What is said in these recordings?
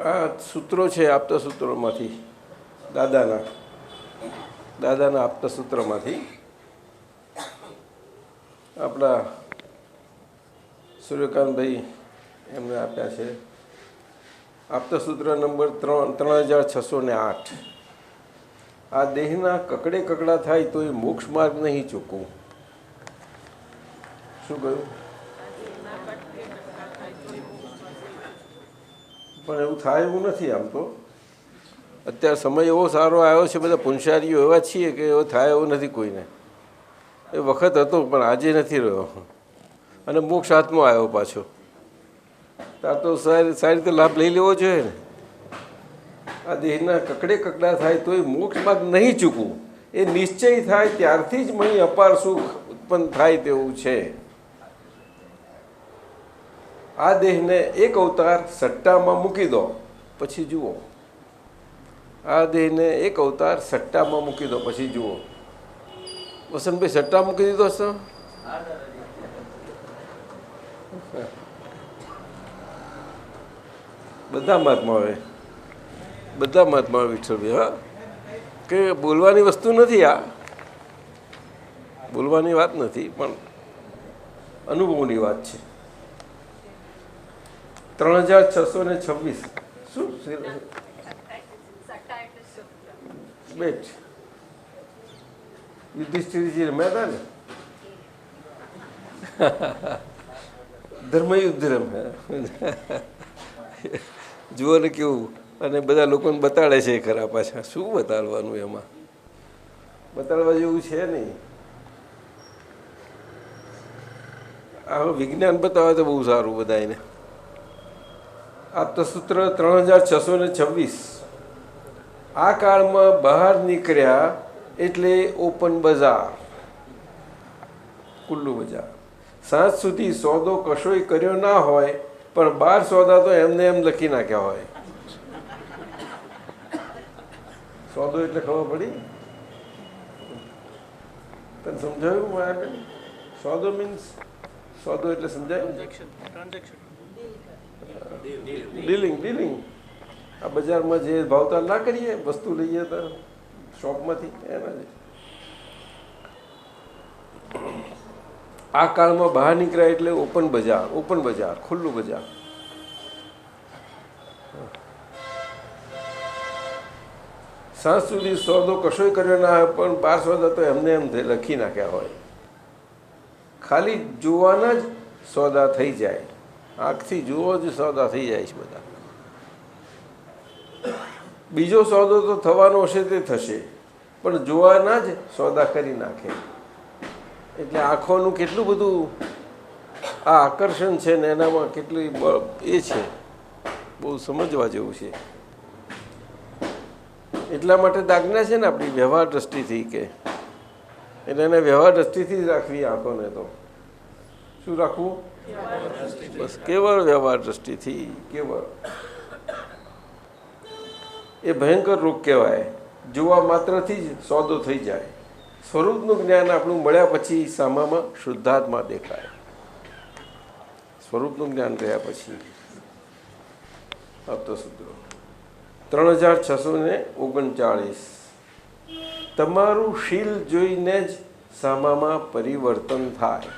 આ સૂત્રો છે આપતા સૂત્રોમાંથી, દાદાના દાદાના આપતા સૂત્રમાંથી આપણા સૂર્યકાંતભાઈ એમને આપ્યા છે. આપતા સૂત્ર નંબર 3608. આ દેહના કકડે કકડા થાય તો એ મોક્ષ માર્ગ નહીં ચૂકવું. શું કહ્યું? પણ એવું થાય એવું નથી. આમ તો અત્યારે સમય એવો સારો આવ્યો છે, બધા પુંસારીઓ એવા છીએ કે એવો થાય એવું નથી કોઈને. એ વખત હતો પણ આજે નથી રહ્યો, અને મોક્ષ હાથમાં આવ્યો પાછો. ત્યાં તો સારી રીતે લાભ લઈ લેવો જોઈએ ને. આ દેહના કકડે કકડા થાય તો એ મોક્ષ માર્ગ નહીં ચૂકવું, એ નિશ્ચય થાય ત્યારથી જ મહી અપાર સુખ ઉત્પન્ન થાય તેવું છે. આ દેહને એક અવતાર સટ્ટામાં મૂકી દો પછી જુઓ. આ દેહને એક અવતાર સટ્ટામાં મૂકી દો પછી જુઓ. વસંતભાઈ સટ્ટા મૂકી દીધો છો? બધા મહાત્મા આવે, બધા મહાત્મા આવે વિઠ્ઠલભાઈ. હા, કે બોલવાની વસ્તુ નથી, આ બોલવાની વાત નથી, પણ અનુભવની વાત છે. 3626. શું બેટ યુધિષ્ઠિરજી રમ્યા હતા ને, ધર્મયુદ્ધ રમ્યા. જુઓ ને કેવું, અને બધા લોકોને બતાડે છે ખરા પાછા. શું બતાડવાનું એમાં? બતાડવા જેવું છે નહીં. આ વિજ્ઞાન બતાવે તો બહુ સારું બધાને. આપતા સૂત્ર 3626. આ કાળમાં બહાર નીકળ્યા એટલે ઓપન બજાર, ખુલ્લું બજાર. સાંજ સુધી સોદો કશોય કર્યો ના હોય, પણ 12 સોદા તો એમને એમ લખી નાખ્યા હોય. સોદો એટલે ખબર પડી? તને સમજાયું મારા? સોદો મીન્સ સોદો એટલે સમજાયું? ડીલિંગ. આ બજારમાં જે ભાવતાલ ના કરીએ, વસ્તુ લઈએ તો શોપમાંથી, એના જ. આ કાળમાં બહાર નીકળ્યા એટલે ઓપન બજાર, ખુલ્લું બજાર. સાંજ સુધી સોદો કશોય કર્યો ના હોય, પણ 12 સોદા તો એમને એમ લખી નાખ્યા હોય. ખાલી જોવાના જ સોદા થઈ જાય. આંખથી જુઓ જ સોદા થઈ જાય છે બધા. બીજો સોદો તો થવાનો હશે તે થશે, પણ જોવાના જ સોદા કરી નાખે. એટલે આંખોનું કેટલું બધું આ આકર્ષણ છે ને, એનામાં કેટલી એ છે, બહુ સમજવા જેવું છે. એટલા માટે દાજ્ઞા છે ને આપણી વ્યવહાર દ્રષ્ટિથી, કે એટલે એને વ્યવહાર દ્રષ્ટિથી જ રાખવી આંખોને. તો શું રાખવું? બસ કેવળ વ્યવહાર દ્રષ્ટિથી. કેવળ એ ભયંકર રોગ કહેવાય. જોવા માત્રથી જ સોદો થઈ જાય. સ્વરૂપનું જ્ઞાન આપણું મળ્યા પછી સામામાં શુદ્ધાત્મા દેખાય. સ્વરૂપનું જ્ઞાન ગયા પછી. આપતો સૂત્રો 3639. તમારું શીલ જોઈને જ સામામાં પરિવર્તન થાય.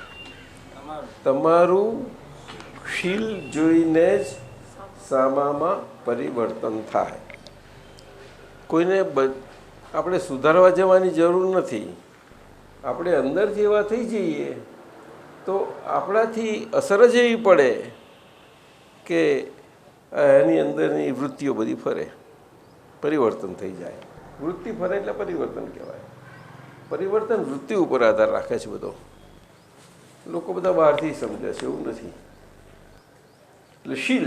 તમારું શીલ જોઈને જ સામામાં પરિવર્તન થાય. કોઈને આપણે સુધારવા જવાની જરૂર નથી. આપણે અંદરથી એવા થઈ જઈએ તો આપણાથી અસર જ એવી પડે કે એની અંદરની વૃત્તિઓ બધી ફરે, પરિવર્તન થઈ જાય. વૃત્તિ ફરે એટલે પરિવર્તન કહેવાય. પરિવર્તન વૃત્તિ ઉપર આધાર રાખે છે બધો. લોકો બધા બહારથી સમજે છે, એવું નથી. એટલે શીલ.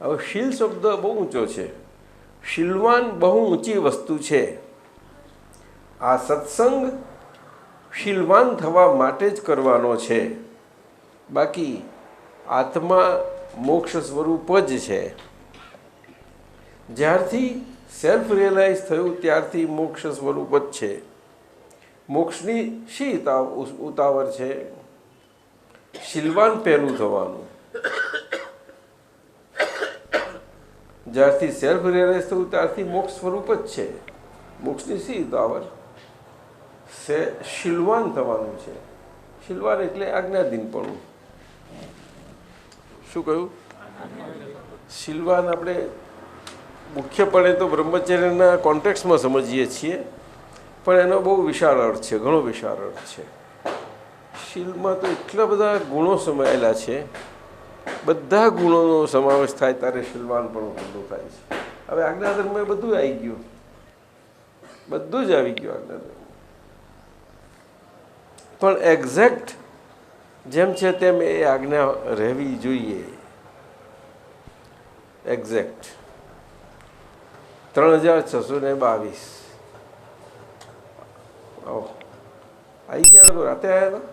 હવે શીલ શબ્દ બહુ ઊંચો છે. શીલવાન બહુ ઊંચી વસ્તુ છે. આ સત્સંગ શીલવાન થવા માટે જ કરવાનો છે. બાકી આત્મા મોક્ષ સ્વરૂપ જ છે. જ્યારથી સેલ્ફ રિયલાઇઝ થયું ત્યારથી મોક્ષ સ્વરૂપ જ છે. મોક્ષની શી ઉતાવળ છે? શીલવાન પહેલું થવાનું. જ્યારથી સેલ્ફ રિયલાઇઝ થયું ત્યારથી મોક્ષ સ્વરૂપ જ છે. મોક્ષની સી તો આવર શીલવાન થવાનું છે. શીલવાન એટલે આજ્ઞાધીનપણું. શું કહ્યું? શીલવાન આપણે મુખ્યપણે તો બ્રહ્મચર્યના કોન્ટેક્સમાં સમજીએ છીએ, પણ એનો બહુ વિશાળ અર્થ છે, ઘણો વિશાળ અર્થ છે. શીલમાં તો એટલા બધા ગુણો સમાયેલા છે, બધા ગુણોનો સમાવેશ થાય ત્યારે શીલવાન પણ બધું થાય છે. હવે આજ્ઞાધર્મમાં બધું આવી ગયું, બધું જ આવી ગયું આજ્ઞાધર્મ. પણ એક્ઝેક્ટ જેમ છે તેમ એ આજ્ઞા રહેવી જોઈએ. એક્ઝેક્ટ 3622 આવી ગયા. રાતે આવ્યા હતા?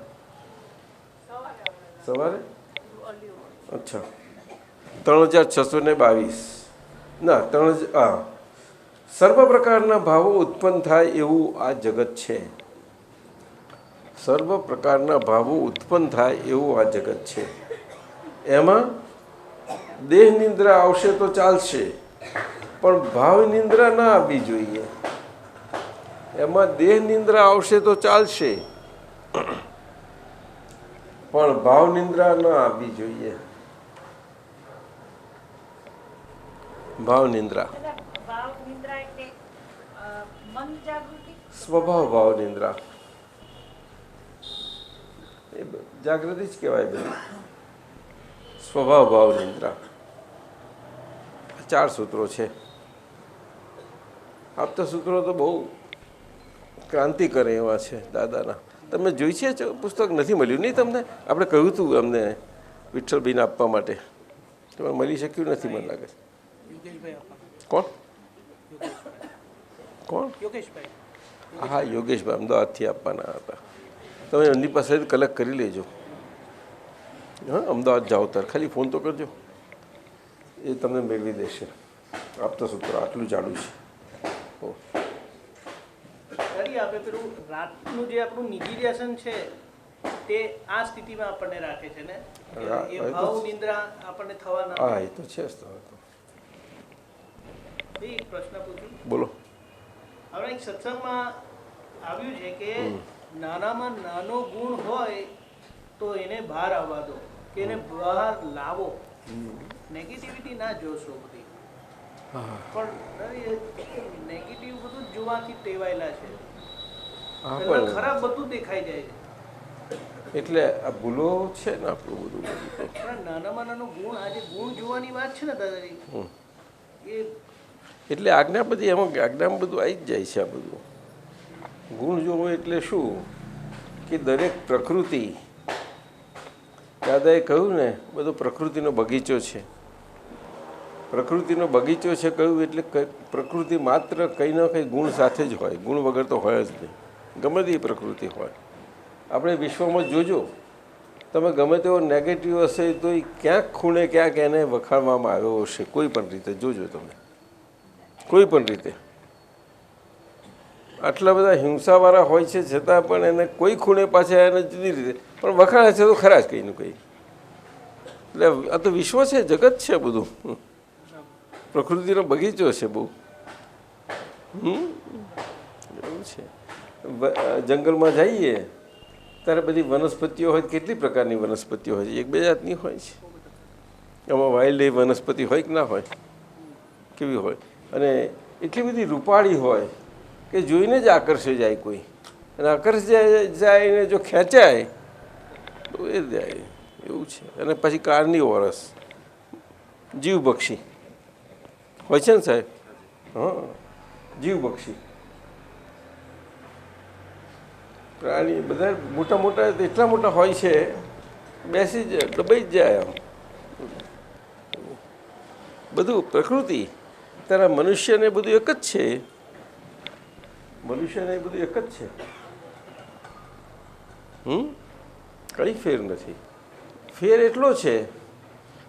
સવારે? અચ્છા. 3622 ના 3 સર્વ પ્રકારના ભાવો ઉત્પન્ન થાય એવું આ જગત છે. સર્વ પ્રકારના ભાવો ઉત્પન્ન થાય એવું આ જગત છે. એમાં દેહ નિંદ્રા આવશે તો ચાલશે, પણ ભાવ નિંદ્રા ના આવવી જોઈએ. એમાં દેહ નિંદ્રા આવશે તો ચાલશે, પણ ભાવ નિંદ્રા ના આવવી જોઈએ. ભાવ નિંદ્રા સ્વભાવ ભાવ નિંદ્રા એ જાગૃતિ જ કહેવાય. બધી સ્વભાવ ભાવ નિંદ્રા 4 સૂત્રો છે. આપતા સૂત્રો તો બહુ ક્રાંતિ કરે એવા છે દાદાના. તમે જોઈ છે? પુસ્તક નથી મળ્યું નહીં તમને? આપણે કહ્યું હતું અમને વિઠ્ઠલભાઈને આપવા માટે, તમે મળી શક્યું નથી મને લાગે. કોણ કોણ? હા, યોગેશભાઈ અમદાવાદથી આપવાના હતા. તમે એમની પાસે કલેક્ટ કરી લેજો. હા, અમદાવાદ જાઓ ત્યારે ખાલી ફોન તો કરજો, એ તમને મેળવી દેશે. આપતા સૂત્ર આટલું જાડું છે. આપે પેલું રાતનું જે આપણું નિધિધ્યાસન છે તે આ સ્થિતિમાં આપણને રાખે છે ને, એ ભાવ નિંદ્રા આપણને થવા ના. હા, એ તો છે જ. એક પ્રશ્ન પૂછું? બોલો. હવે એક સત્સંગમાં આવ્યું છે કે નાનામાં નાનો ગુણ હોય તો એને બહાર આવવા દો, કે એને બહાર લાવો, નેગેટિવિટી ના જોશો બધી. પણ નેગેટિવ બધું જોવાથી ટેવાયેલા છે, ખરાબ બધું દેખાઈ જાય છે. એટલે આ ભૂલો છે ને આપણું બધું. નાનામાં નાનો ગુણ, આજે ગુણ જોવાની વાત છે ને દાદાજી, એ એટલે આજ્ઞા બધી એમાં આજ્ઞામાં બધું આવી જ જાય છે. આ બધું ગુણ જોવો એટલે શું કે દરેક પ્રકૃતિ, દાદાએ કહ્યું ને, બધો પ્રકૃતિનો બગીચો છે. પ્રકૃતિનો બગીચો છે કહ્યું એટલે પ્રકૃતિ માત્ર કંઈ ના કંઈ ગુણ સાથે જ હોય, ગુણ વગર તો હોય જ નહીં. ગમે તે પ્રકૃતિ હોય. આપણે વિશ્વમાં જોજો, તમે ગમે તેવો નેગેટિવ હશે તો એ ક્યાંક ખૂણે ક્યાંક એને વખાણવામાં આવ્યો હશે, કોઈ પણ રીતે. જોજો તમે, કોઈ પણ રીતે. આટલા બધા હિંસાવાળા હોય છે છતાં પણ એને કોઈ ખૂણે પાછા એને જુદી રીતે પણ વખાણે છે તો ખરા જ કંઈનું કંઈ. એટલે આ તો વિશ્વ છે, જગત છે, બધું પ્રકૃતિનો બગીચો છે બહુ. એવું છે. જંગલમાં જઈએ ત્યારે બધી વનસ્પતિઓ હોય, કેટલી પ્રકારની વનસ્પતિઓ હોય છે, એક બે જાતની હોય છે. એમાં વાઇલ્ડ લાઈફ વનસ્પતિ હોય કે ના હોય, કેવી હોય, અને એટલી બધી રૂપાળી હોય કે જોઈને જ આકર્ષી જાય કોઈ, અને આકર્ષી જાય ને જો ખેંચાય તો એ જાય. એવું છે. અને પછી કારની વરસ જીવ બક્ષી હોય છે ને સાહેબ? હા, જીવ બક્ષી પ્રાણી બધા મોટા મોટા એટલા મોટા હોય છે, બેસી જ દબાઈ જ જાય આમ બધું પ્રકૃતિ. ત્યારે મનુષ્યને બધું એક જ છે, મનુષ્યને બધું એક જ છે. કઈ ફેર નથી. ફેર એટલો છે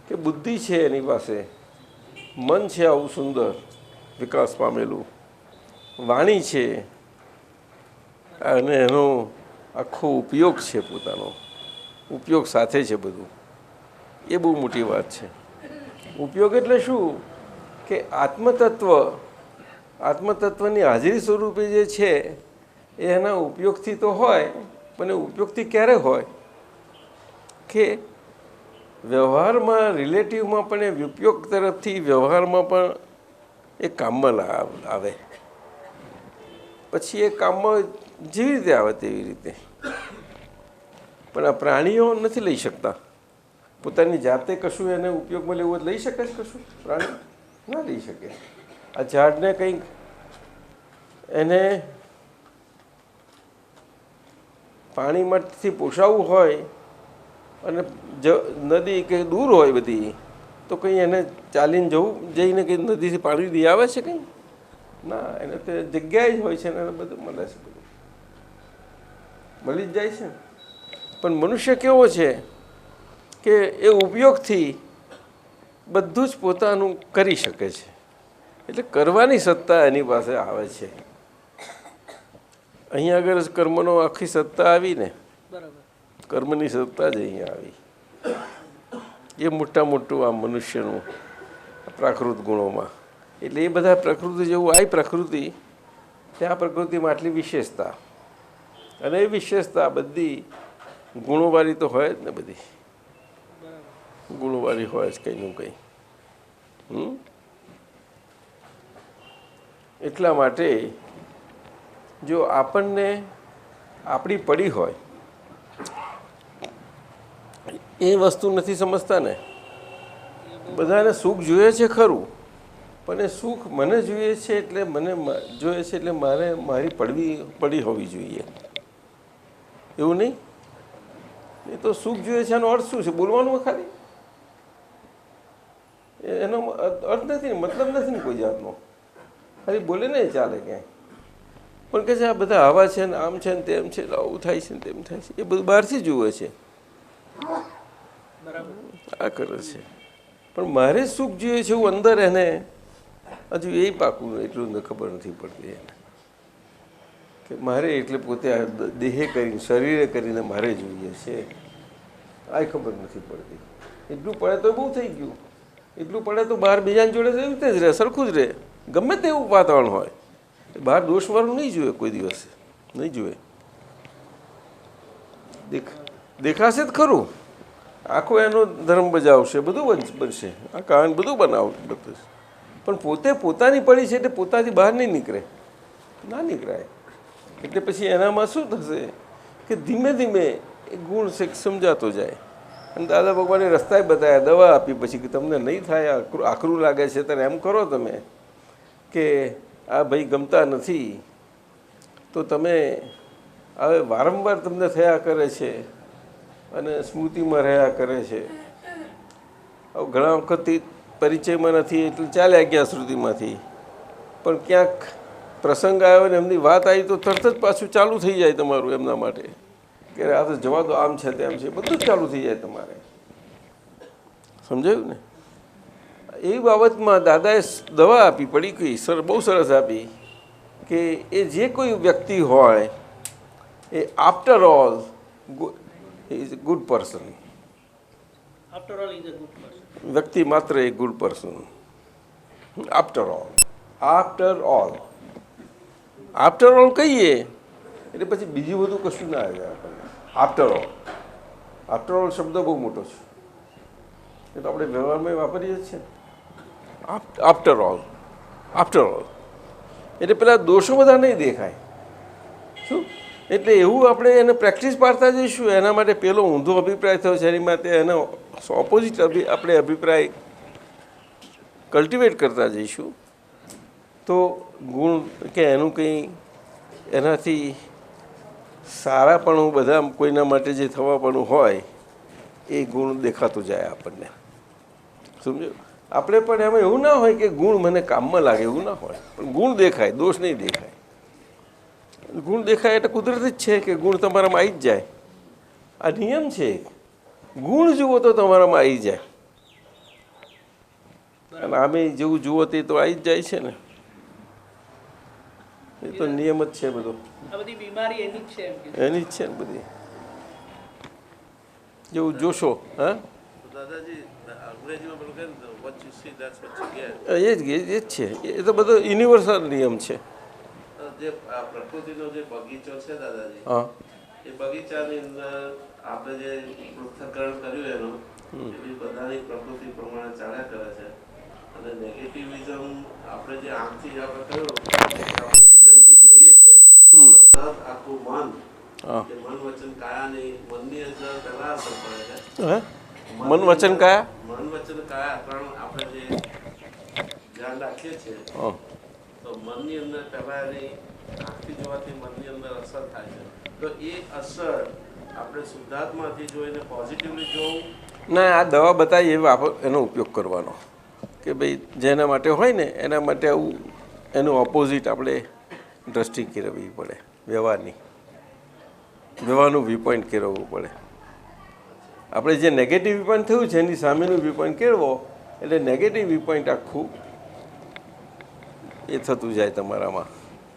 કે બુદ્ધિ છે એની પાસે, મન છે આવું સુંદર વિકાસ પામેલું, વાણી છે, અને એનો આખો ઉપયોગ છે, પોતાનો ઉપયોગ સાથે છે બધું. એ બહુ મોટી વાત છે. ઉપયોગ એટલે શું કે આત્મતત્વની હાજરી સ્વરૂપે જે છે એ એના ઉપયોગથી તો હોય, પણ એ ઉપયોગથી ક્યારે હોય કે વ્યવહારમાં, રિલેટિવમાં પણ એ ઉપયોગ તરફથી વ્યવહારમાં પણ એ કામમાં આવે. પછી એ કામમાં જેવી રીતે આવે તેવી રીતે. પણ આ પ્રાણીઓ નથી લઈ શકતા. પોતાની જાતે કશું એને ઉપયોગમાં લેવું લઈ શકે છે કશું? પ્રાણી ના લઈ શકે. આ ઝાડને કંઈક એને પાણીમાંથી પોષાવવું હોય અને નદી કે દૂર હોય બધી, તો કંઈ એને ચાલીને જઈને કંઈ નદીથી પાણી લઈ આવે છે કંઈ? ના, એને તો જગ્યાએ જ હોય છે ને એને બધું મળે છે, બધું મળી જ જાય છે. પણ મનુષ્ય કેવો છે કે એ ઉપયોગથી બધું જ પોતાનું કરી શકે છે. એટલે કરવાની સત્તા એની પાસે આવે છે. અહીંયા આગળ કર્મનો આખી સત્તા આવી ને, કર્મની સત્તા જ અહીંયા આવી. એ મોટું આ મનુષ્યનું પ્રાકૃત ગુણોમાં. એટલે એ બધા પ્રકૃતિ જેવું આવી પ્રકૃતિ, ત્યાં પ્રકૃતિમાં આટલી વિશેષતા, અને એ વિશેષતા બધી ગુણોવાળી તો હોય જ ને, બધી ગુણોવાળી હોય જ કંઈનું કંઈ. એટલા માટે જો આપણને આપણી પડી હોય, એ વસ્તુ નથી સમજતા ને. બધાને સુખ જોઈએ છે ખરું, પણ એ સુખ મને જોઈએ છે એટલે મને જોઈએ છે એટલે મારી પડી હોવી જોઈએ, એવું નહીં. એ તો સુખ જોઈએ છે એનો અર્થ શું છે? બોલવાનું ખાલી એનો અર્થ નથી, મતલબ નથી ને કોઈ જાતનો. ખાલી બોલે ને ચાલે ક્યાંય. પણ કે છે આ બધા આવા છે ને આમ છે ને તેમ છે, આવું થાય છે ને તેમ થાય છે, એ બધું બહારથી જુએ છે, આ કરે છે. પણ મારે સુખ જોઈએ છે એવું અંદર એને હજુ એ પાકું એટલું ખબર નથી પડતી એને કે મારે એટલે પોતે દેહે કરીને, શરીરે કરીને મારે જોઈએ છે, આ ખબર નથી પડતી. એટલું પડે તો બહુ થઈ ગયું. એટલું પડે તો બહાર બીજાની જોડે એવી રીતે જ રહે, સરખું જ રહે, ગમે તેવું વાતાવરણ હોય. બહાર દોષવાળું નહીં જોઈએ કોઈ દિવસે, નહીં જોઈએ. દેખાશે જ ખરું, આખો એનો ધર્મ બજાવશે, બધું બનશે, આ કારણ બધું બધું. પણ પોતે પોતાની પડી છે એટલે પોતાથી બહાર નહીં નીકળે, ના નીકળાય. એટલે પછી એનામાં શું થશે કે ધીમે ધીમે એ ગુણ સમજાતો જાય. અને દાદા ભગવાને રસ્તાએ બતાવ્યા, દવા આપી પછી કે તમને નહીં થાય, આકરું લાગે છે ત્યારે એમ કરો તમે કે આ ભાઈ ગમતા નથી તો તમે હવે વારંવાર તમને થયા કરે છે અને સ્મૃતિમાં રહ્યા કરે છે. હવે ઘણા વખતથી પરિચયમાં નથી એટલે ચાલ્યા ગયા શ્રુતિમાંથી, પણ ક્યાંક પ્રસંગ આવ્યો ને એમની વાત આવી તો તરત જ પાછું ચાલુ થઈ જાય તમારું એમના માટે કે આ તો જવા દો, આમ છે તેમ છે, બધું જ ચાલુ થઈ જાય તમારે. સમજાયું ને? એ બાબતમાં દાદાએ દવા આપી, પડી ગઈ બહુ સરસ આપી કે એ જે કોઈ વ્યક્તિ હોય એ after all is a good person. વ્યક્તિ માત્ર એક ગુડ પર્સન. આફ્ટર ઓલ કહીએ એટલે પછી બીજું બધું કશું ના આવે આપણને. આફ્ટર ઓલ શબ્દ બહુ મોટો છે, એ તો આપણે વ્યવહારમાં વાપરીએ જ છીએ. આફ્ટર ઓલ એટલે પેલા દોષો બધા નહીં દેખાય. શું એટલે એવું આપણે એને પ્રેક્ટિસ પાડતા જઈશું. એના માટે પેલો ઊંધો અભિપ્રાય થયો છે, એની માટે એનો ઓપોઝિટ આપણે અભિપ્રાય કલ્ટિવેટ કરતા જઈશું તો ગુણ કે એનું કંઈ એનાથી સારાપણું બધા કોઈના માટે જે થવાપણું હોય એ ગુણ દેખાતું જાય આપણને. સમજો? આપણે પણ એમાં એવું ના હોય કે ગુણ મને કામમાં લાગે, એવું ના હોય. પણ ગુણ દેખાય, દોષ નહીં દેખાય. ગુણ દેખાય એટલે કુદરતી જ છે કે ગુણ તમારામાં આવી જ જાય. આ નિયમ છે. ગુણ જુઓ તો તમારામાં આવી જાય, અને આમે જેવું જુઓ તે તો આવી જ જાય છે ને. એ તો નિયમ જ છે બધો. એની જ છે ને બધી. જેવું જોશો. હા દાદાજી, એ જ છે, એ તો બધો યુનિવર્સલ નિયમ છે. જે પ્રકૃતિનો જે બગીચો છે દાદાજી, હા, એ બગીચાની અંદર આપણે જે પૃથ્થકરણ કર્યું એનું એ બધાની પ્રકૃતિ પ્રમાણે ચાલ્યા કરે છે. અને નેગેટિવિઝમ આપણે જે આંખથી આપણે કહ્યું આપણે વિઝનથી જોઈએ છે તો તરત આખું મન હા. કે મન વચન કાયાની મનની અંદર પહેલા અસર પડે છે. હે મન વચન કયા? મન વચન કાયા ત્રણ આપણે જે ધ્યાન રાખીએ છીએ હા, તો મનની અંદર પહેલા એની આંખથી જોવાથી મનની અંદર અસર થાય છે. તો એ અસર આપણે શુદ્ધાત્માથી જોઈને પોઝિટિવલી જોવું. ના, આ દવા બતાવી એવો એનો ઉપયોગ કરવાનો કે ભાઈ જેના માટે હોય ને એના માટે આવું એનું ઓપોઝિટ આપણે દ્રષ્ટિ કેળવવી પડે, વ્યવહારનું વ્યૂ પોઈન્ટ કેળવવું પડે. આપણે જે નેગેટિવ વ્યૂ પોઈન્ટ થયું છે એની સામેનું વ્યૂ પોઈન્ટ કેળવો એટલે નેગેટિવ વ્યૂ પોઈન્ટ આખું એ થતું જાય તમારામાં,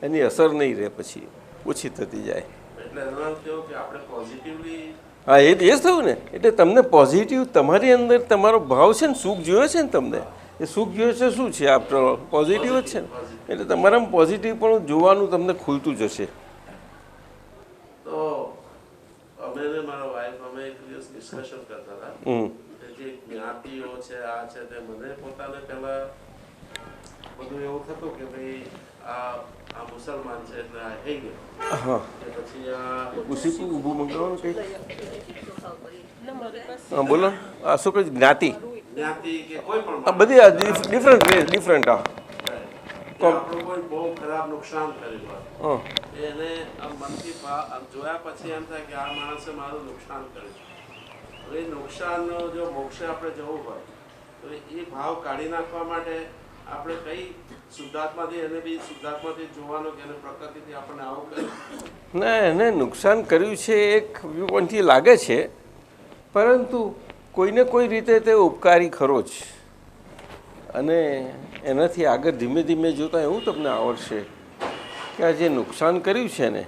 એની અસર નહીં રહે, પછી ઓછી થતી જાય. એટલે એનો અર્થ એવો કે આપણે પોઝિટિવલી. હા, એ જ થયું ને. એટલે તમને પોઝિટિવ તમારી અંદર તમારો ભાવ છે ને, સુખ જોયો છે ને તમને, એ સુખ જોયો છે શું છે? આફ્ટર ઓલ પોઝિટિવ જ છે ને. એટલે તમારામાં પોઝિટિવ પણ જોવાનું તમને ખુલતું જશે. તો અમે ને મારા વાઈફ અમે એક દિવસ ડિસ્કશન કરતા હતા કે જે જ્ઞાતિઓ છે આ છે તે મને પોતાને પહેલા બધું એવું થતું કે ભાઈ આ મુસલમાન છે એટલે આ થઈ ગયો. હા, કે પછી આ ઉસીકું ઊભું મંગાવવાનું કંઈ. હા, બોલો. આ શું કહે? જ્ઞાતિ જ્ઞાતિ કે કોઈ પણ આ બધી આ ડિફરન્ટ ડિફરન્ટ. હા, આપણું કોઈ બહુ ખરાબ નુકસાન કર્યું હોય હા, એને આમ મનથી જોયા પછી એમ થાય કે આ માણસે મારું નુકસાન કર્યું. હવે એ નુકસાનનો જો મોક્ષે આપણે જવું હોય તો એ ભાવ કાઢી નાખવા માટે આપણે કઈ શુદ્ધાત્માથી એને બી શુદ્ધાત્માથી જોવાનો કે એને પ્રકૃતિથી આપણને આવું કર્યું. ના, એને નુકસાન કર્યું છે એક વ્યૂ પોઈન્ટથી લાગે છે, પરંતુ કોઈને કોઈ રીતે તે ઉપકારી ખરો જ. અને એનાથી આગળ ધીમે ધીમે જોતાં એવું તમને આવડશે કે આ જે નુકસાન કર્યું છે ને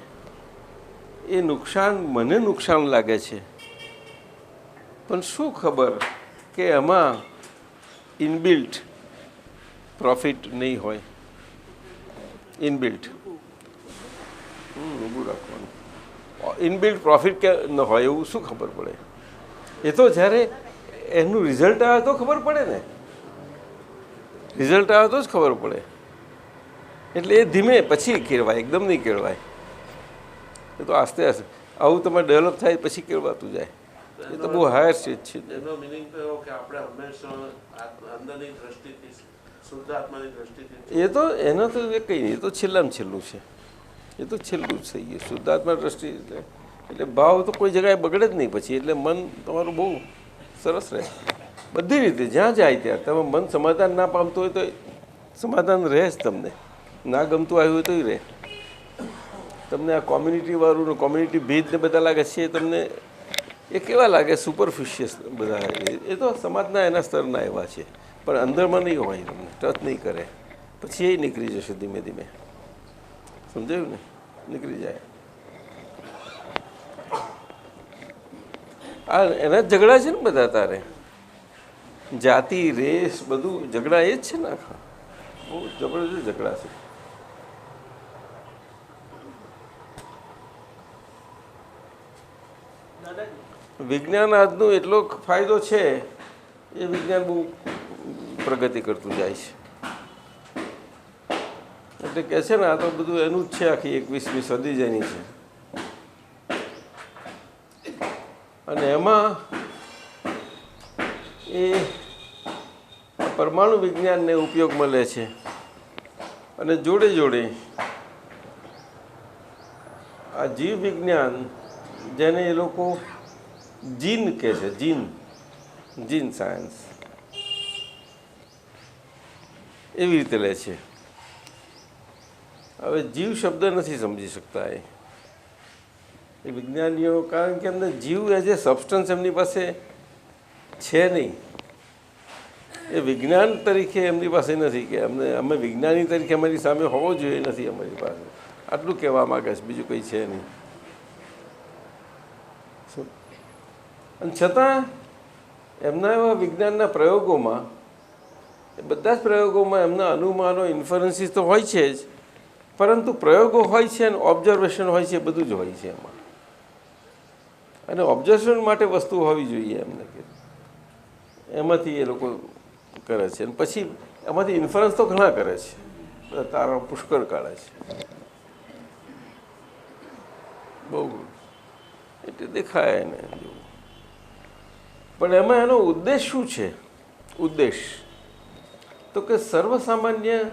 એ નુકસાન મને નુકસાન લાગે છે, પણ શું ખબર કે એમાં ઇનબિલ્ટ પ્રોફિટ નહીં હોય. ઇનબિલ્ટ ઊભું રાખવાનું ઇનબિલ્ટ પ્રોફિટ કે ન હોય એવું શું ખબર પડે? એ તો જ્યારે એનું રિઝલ્ટ આવે તો ખબર પડે ને. રિઝલ્ટ આવે તો જ ખબર પડે. એટલે એ ધીમે પછી કેળવાય, એકદમ નહીં કેળવાય. એ તો આસ્તે આસ્તે આવું તમારે ડેવલપ થાય પછી કેળવાતું જાય. એ તો બહુ હાયર સ્ટેજ છે. એનો મિનિંગ તો એવો કે આપણે હંમેશા અંદરની દ્રષ્ટિથી શુદ્ધ આત્માની દ્રષ્ટિથી એ તો એનો તો એ કંઈ નહીં, એ તો છેલ્લામાં છેલ્લું છે. એ તો છેલ્લું જ થઈ ગયું શુદ્ધાત્મા દ્રષ્ટિ. એટલે ભાવ તો કોઈ જગ્યાએ બગડે જ નહીં પછી. એટલે મન તમારું બહુ સરસ રહે બધી રીતે. જ્યાં જાય ત્યાં તમે મન સમાધાન ના પામતું હોય તો સમાધાન રહે જ. તમને ના ગમતું આવ્યું હોય તોય રહે. તમને આ કોમ્યુનિટીવાળું ને કોમ્યુનિટી ભેદને બધા લાગે છે એ તમને એ કેવા લાગે? સુપરફિશિયસ બધા. એ તો સમાજના એના સ્તરના એવા છે, પણ અંદરમાં નહીં હોય, તમને ટચ નહીં કરે. પછી એ નીકળી જશે ધીમે ધીમે. સમજાયું ને? નીકળી જાય. આ એના જ ઝઘડા છે ને બધા. તારે જાતિ રેસ બધું ઝઘડા એ જ છે ને આખા. બહુ જબરદસ્ત ઝઘડા છે. વિજ્ઞાન આજનું એટલો ફાયદો છે, એ વિજ્ઞાન બહુ પ્રગતિ કરતું જાય છે. એટલે કહે છે ને આ તો બધું એનું જ છે, આખી 21મી સદી જ એની છે. અને એમાં એ પરમાણુ વિજ્ઞાનને ઉપયોગ મળે છે. અને જોડે જોડે આ જીવ વિજ્ઞાન, જેને એ લોકો જીન કહે છે, જીન સાયન્સ, એવી રીતે લે છે. હવે જીવ શબ્દ નથી સમજી શકતા એ વિજ્ઞાનીઓ, કારણ કે એમને જીવ એઝ એ સબસ્ટન્સ એમની પાસે છે નહીં. એ વિજ્ઞાન તરીકે એમની પાસે નથી કે અમે વિજ્ઞાની તરીકે અમારી સામે હોવો જોઈએ, નથી અમારી પાસે. આટલું કહેવા માગે છે, બીજું કંઈ છે નહીં. અને છતાં એમના એવા વિજ્ઞાનના પ્રયોગોમાં, બધા જ પ્રયોગોમાં એમના અનુમાનો ઇન્ફરન્સીસ તો હોય છે જ, પરંતુ પ્રયોગો હોય છે અને ઓબ્ઝર્વેશન હોય છે, બધું જ હોય છે એમાં. અને ઓબ્ઝર્વેશન માટે વસ્તુ હોવી જોઈએ એમને, કે એમાંથી એ લોકો કરે છે. અને પછી એમાંથી ઇન્ફરન્સ તો ઘણા કરે છે, તારા પુષ્કળ કાઢે છે, બહુ એટલે દેખાય એને. પણ એમાં એનો ઉદ્દેશ શું છે? ઉદ્દેશ તો કે સર્વસામાન્ય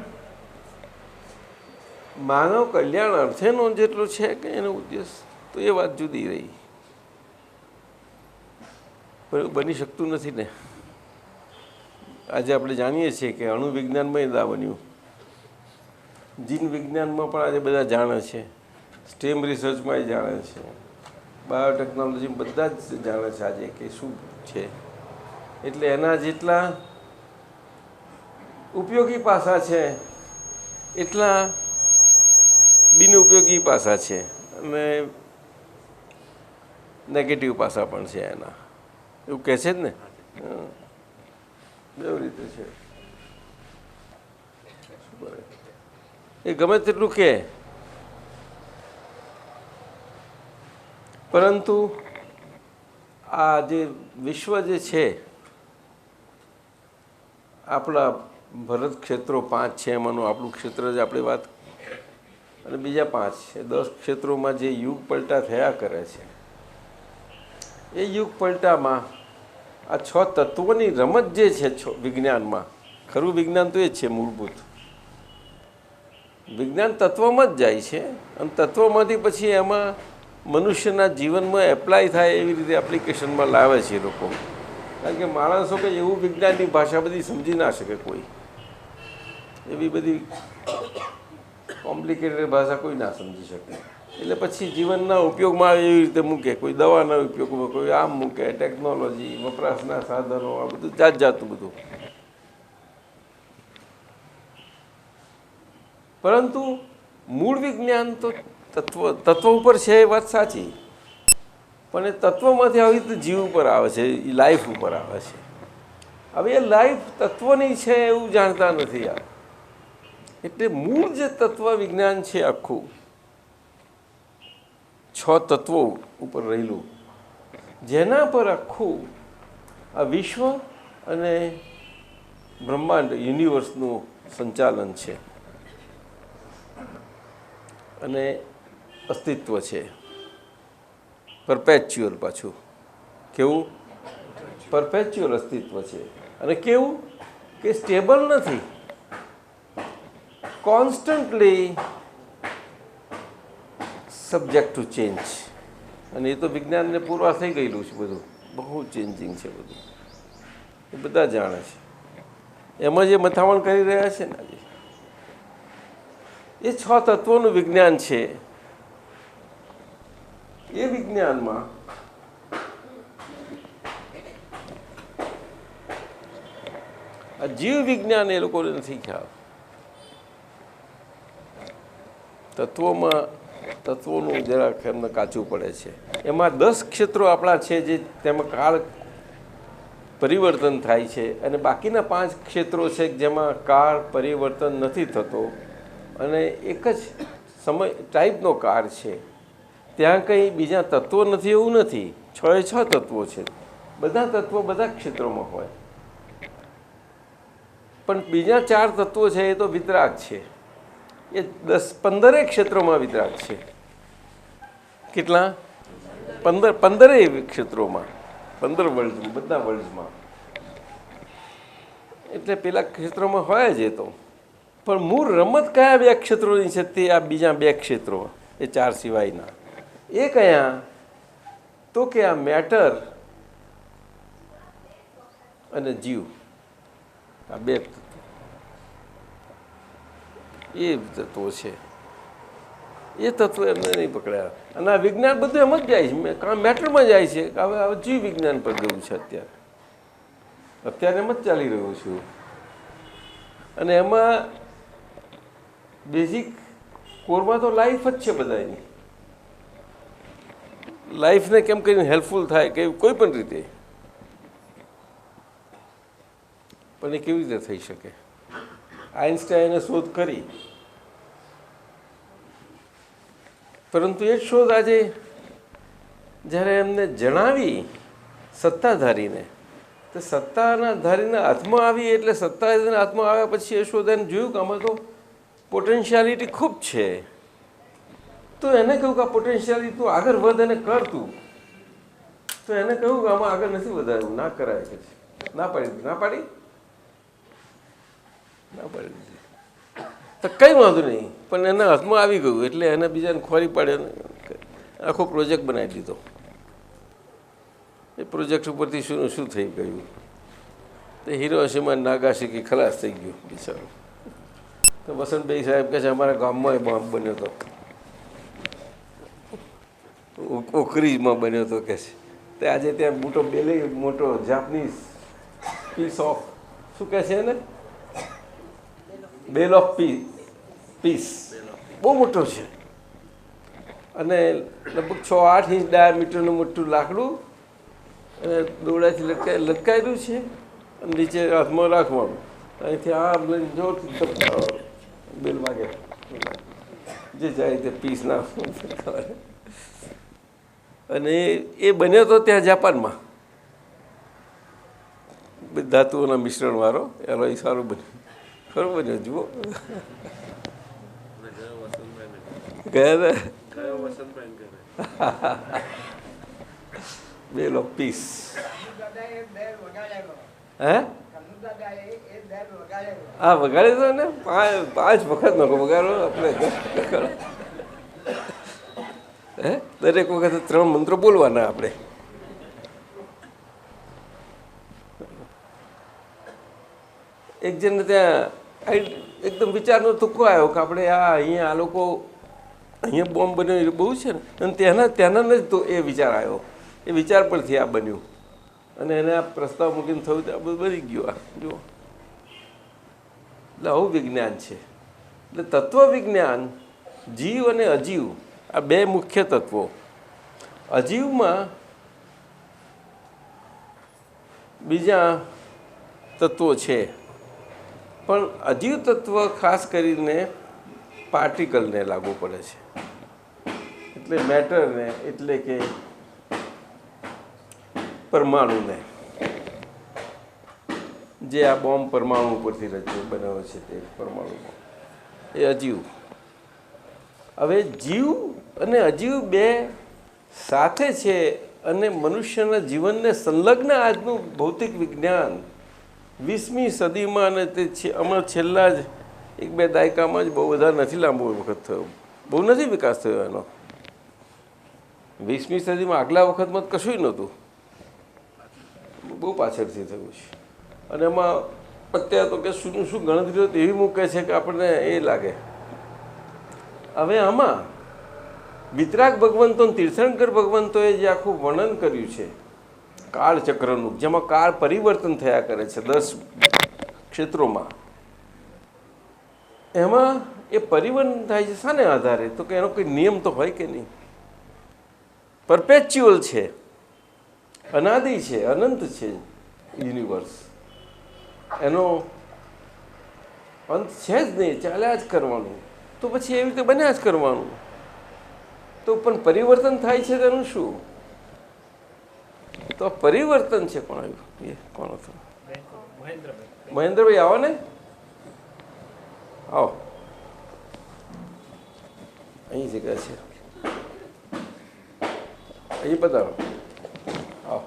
માનવ કલ્યાણ અર્થેનો જેટલો છે કે એનો ઉદ્દેશ, તો એ વાત જુદી રહી. પણ એવું બની શકતું નથી ને. આજે આપણે જાણીએ છીએ કે અણુ વિજ્ઞાનમાં દા બન્યું, જીન વિજ્ઞાનમાં પણ આજે બધા જાણે છે, સ્ટેમ રિસર્ચમાં એ જાણે છે, બાયોટેકનોલોજી બધા જ જાણે છે આજે કે શું છે. એટલે એના જેટલા ઉપયોગી પાસા છે એટલા બિનઉપયોગી પાસા છે, અને નેગેટિવ પાસા પણ છે એના, એવું કહે છે જ ને. એવી રીતે છે. એ ગમે તેટલું કે, પરંતુ આ જે વિશ્વ જે છે, આપણા ભરત ક્ષેત્રો 5 છે, એમાંનું આપણું ક્ષેત્ર જ આપણી વાત, અને બીજા 5 છે. 10 ક્ષેત્રોમાં જે યુગ પલટા થયા કરે છે, એ યુગ પલટામાં આ 6 તત્વોની રમત જે છે વિજ્ઞાનમાં, ખરું વિજ્ઞાન તો એ જ છે, મૂળભૂત વિજ્ઞાન તત્વમાં જ જાય છે, અને તત્વમાંથી પછી એમાં મનુષ્યના જીવનમાં એપ્લાય થાય એવી રીતે એપ્લિકેશનમાં લાવે છે લોકો. કારણ કે માણસો કે એવું વિજ્ઞાનની ભાષા બધી સમજી ના શકે કોઈ, એવી બધી કોમ્પ્લિકેટેડ ભાષા કોઈ ના સમજી શકે. એટલે પછી જીવનના ઉપયોગમાં આવે એવી રીતે મૂકે, કોઈ દવાના ઉપયોગમાં, કોઈ આમ મૂકે, ટેકનોલોજી, વપરાશના સાધનો, આ બધું જાત જાતનું બધું. પરંતુ મૂળ વિજ્ઞાન તો તત્વ ઉપર છે, એ વાત સાચી, પણ એ તત્વમાંથી આવી રીતે જીવ ઉપર આવે છે, એ લાઈફ ઉપર આવે છે. હવે એ લાઈફ તત્વની છે એવું જાણતા નથી આ. એટલે મૂળ જે તત્વ વિજ્ઞાન છે આખું, 6 તત્વો ઉપર રહેલું, જેના પર આખું આ વિશ્વ અને બ્રહ્માંડ યુનિવર્સનું સંચાલન છે અને અસ્તિત્વ છે. પરપેચ્યુઅલ, પાછું કેવું? પરપેચ્યુઅલ અસ્તિત્વ છે. અને કેવું કે સ્ટેબલ નથી, કોન્સ્ટન્ટલી સબ્જેક્ટ ટુ ચેન્જ. અને એ તો વિજ્ઞાનને પૂરવાર થઈ ગયેલું છે બધું, બહુ ચેન્જિંગ છે બધું, એ બધા જાણે છે. એમાં જે મથામણ કરી રહ્યા છે ને આજે, એ 6 તત્વોનું વિજ્ઞાન છે. એ વિજ્ઞાનમાં આ જીવ વિજ્ઞાન એ લોકોને નથી ખ્યાલ. તત્વોનું જરાક એમને કાચું પડે છે. એમાં 10 ક્ષેત્રો આપણા છે, જે તેમાં કાળ પરિવર્તન થાય છે, અને બાકીના 5 ક્ષેત્રો છે જેમાં કાળ પરિવર્તન નથી થતો, અને એક જ સમય ટાઈપનો કાળ છે. ત્યાં કંઈ બીજા તત્વો નથી એવું નથી. 6 તત્વો છે. બધા તત્વો બધા ક્ષેત્રોમાં હોય, પણ બીજા 4 તત્વો છે એ તો વિતરાગ છે. એ 10-15 ક્ષેત્રોમાં વિતરાગ છે. કેટલા? 15 ક્ષેત્રોમાં, 15 વર્લ્ડ, બધા વર્લ્ડમાં. એટલે પેલા ક્ષેત્રોમાં હોય જ એ તો. પણ મૂળ રમત કયા 2 ક્ષેત્રોની છે? તે આ બીજા 2 ક્ષેત્રો, એ 4 સિવાયના. એ કયા? તો કે આ મેટર અને જીવ, આ 2 એ તત્વો છે. એ તત્વો એમને નહીં પકડ્યા. અને આ વિજ્ઞાન બધું એમ જ જાય છે, કાં મેટરમાં જાય છે. હવે જીવ વિજ્ઞાન પર ગયું છે અત્યારે એમ જ ચાલી રહ્યું છું. અને એમાં બેઝિક કોરમાં તો લાઈફ જ છે બધાની. લાઈફને કેમ કરીને હેલ્પફુલ થાય કે કોઈ પણ રીતે, પણ એ કેવી રીતે થઈ શકે? આઇન્સ્ટાઈને શોધ કરી, પરંતુ એ શોધ આજે જ્યારે એમને જણાવી સત્તાધારીને, તો સત્તાના ધારીના હાથમાં આવી, એટલે સત્તાધારીના હાથમાં આવ્યા પછી એ શોધ એને જોયું કે આમાં તો પોટેન્શિયાલિટી ખૂબ છે. તો એને કહ્યું કે આ પોટેન્શિયાલિટી તું આગળ વધ અને કર તું. તો એને કહ્યું કે આમાં આગળ નથી વધારવું, ના કરાય કે ના પાડી ના પાડી દીધી. તો કંઈ વાંધો નહીં, પણ એના હાથમાં આવી ગયું એટલે એને બીજાને ખોરી પાડે, આખો પ્રોજેક્ટ બનાવી દીધો. એ પ્રોજેક્ટ ઉપરથી શું થઈ ગયું? તો હિરોશીમા નાગાસાકી ખલાસ થઈ ગયું બિચારું. તો વસંતભાઈ સાહેબ કહે છે અમારા ગામમાં બોમ્બ બન્યો હતો, ઓકરીજમાં બન્યો હતો કે છે. તે આજે ત્યાં મોટો જાપનીઝ પીસ ઓફ શું કહે છે એને, બેલ ઓફ પીસ બહુ મોટો છે, અને લગભગ 6-8 ઇંચ ડાયામીટરનું મોટું લાકડું અને દોરડાથી લટકાયેલું છે, અને નીચે હાથમાં રાખવાનું, અહીંથી આ લઈને જો બેલ વાગે જે જાય તે પીસ ના. અને એ બન્યો તો ત્યાં જાપાનમાં, ધાતુઓના મિશ્રણવાળો એનો એ સારું બન્યું, ખરું બન્યો. જુઓ ગયા બેલ ઓફ પીસ. હે હા વગાડે તો ને 5 વખત નો વગાડો આપણે. હે દરેક વખતે 3 મંત્રો બોલવાના આપણે. એક જણને ત્યાં એકદમ વિચારનો તુક્કો આવ્યો કે આપણે અહીંયા આ લોકો અહીંયા બોમ્બ બન્યો બહુ છે ને, અને ત્યાંના જ તો એ વિચાર આવ્યો, એ વિચાર પરથી આ બન્યું, અને એને આ પ્રસ્તાવ મૂકીને થયું તો આ બધું બની ગયું. આ જુઓ, એટલે આવું વિજ્ઞાન છે. એટલે તત્વવિજ્ઞાન, જીવ અને અજીવ આ 2 મુખ્ય તત્વો. અજીવમાં બીજા તત્વો છે, પણ અજીવ તત્વ ખાસ કરીને પાર્ટિકલને લાગુ પડે છે, એટલે મેટરને, એટલે કે પરમાણુને, જે આ બોમ્બ પરમાણુ ઉપરથી બનાવે છે તે પરમાણુ, એ અજીવ. હવે જીવ અને અજીવ 2 સાથે છે, અને મનુષ્યના જીવનને સંલગ્ન આજનું ભૌતિક વિજ્ઞાન 20મી સદીમાં, અને તે આમાં છેલ્લા જ 1-2 દાયકામાં જ બહુ બધા નથી, લાંબો વખત થયો, બહુ નથી વિકાસ થયો એનો. 20મી સદીમાં આગલા વખતમાં કશું નહોતું, બહુ પાછળથી થયું છે. અને એમાં અત્યારે તો કે શું ગણતરીઓ એવી મૂકે છે કે આપણને એ લાગે. હવે આમાં વિતરાગ ભગવંતો, તીર્થંકર ભગવંતોએ જે આખું વર્ણન કર્યું છે કાળચક્રનું, જેમાં કાળ પરિવર્તન થયા કરે છે 10 ક્ષેત્રોમાં, એમાં એ પરિવર્તન થાય છે શાને આધારે? તો કે એનો કોઈ નિયમ તો હોય કે નહીં. પરપેચ્યુઅલ છે, અનાદિ છે, અનંત છે યુનિવર્સ, એનો અંત છે જ નહીં, ચાલ્યા જ કરવાનું. તો પછી એવી રીતે બન્યા જ કરવાનું. તો પણ પરિવર્તન થાય છે તેનું શું? તો પરિવર્તન છે. કોણ આવ્યું? એ કોણ હતું? મહેન્દ્રભાઈ આવો ને, આવો, અહીં જગ્યા છે, અહીં બતાવો, આવો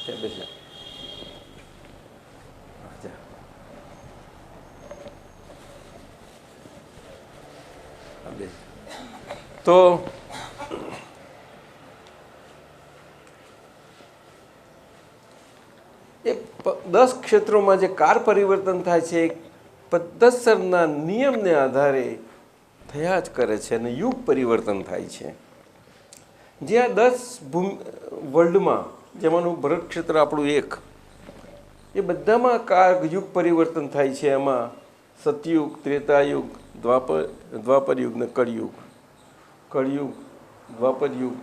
ત્યાં બેસી. તો એ 10 ક્ષેત્રોમાં જે કાર પરિવર્તન થાય છે, પદ્ધતિસરના નિયમને આધારે થયા જ કરે છે, અને યુગ પરિવર્તન થાય છે. જે આ 10 વર્લ્ડમાં, જેમાંનું ભરત ક્ષેત્ર આપણું એક, એ બધામાં કાર યુગ પરિવર્તન થાય છે. એમાં સતયુગ, ત્રેતાયુગ, દ્વાપર યુગ ને કળિયુગ, દ્વાપર યુગ,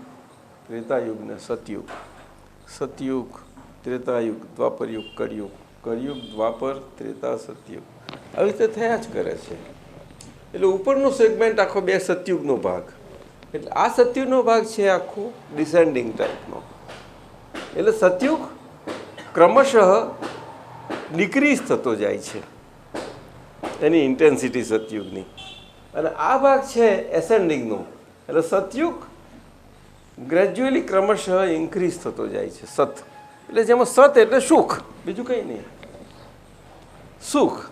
ત્રેતાયુગ ને સતયુગ, ત્રેતાયુગ, દ્વાપરયુગ, કળિયુગ, કળિયુગ, દ્વાપર, ત્રેતા, સતયુગ, આવી રીતે થયા જ કરે છે. એટલે ઉપરનો સેગમેન્ટ આખો 2 સતયુગનો ભાગ. એટલે આ સતયુગનો ભાગ છે આખો ડિસેન્ડિંગ ટાઈપનો. એટલે સતયુગ ક્રમશઃ ડિક્રીઝ થતો જાય છે, એની ઇન્ટેન્સિટી સતયુગની. અને આ ભાગ છે એસેન્ડિંગનો. એટલે સતયુગ ગ્રેજ્યુઅલી ક્રમશઃ ઇન્ક્રીઝ થતો જાય છે. સત એટલે જેમાં સત એટલે સુખ, બીજું કંઈ નહીં. સુખ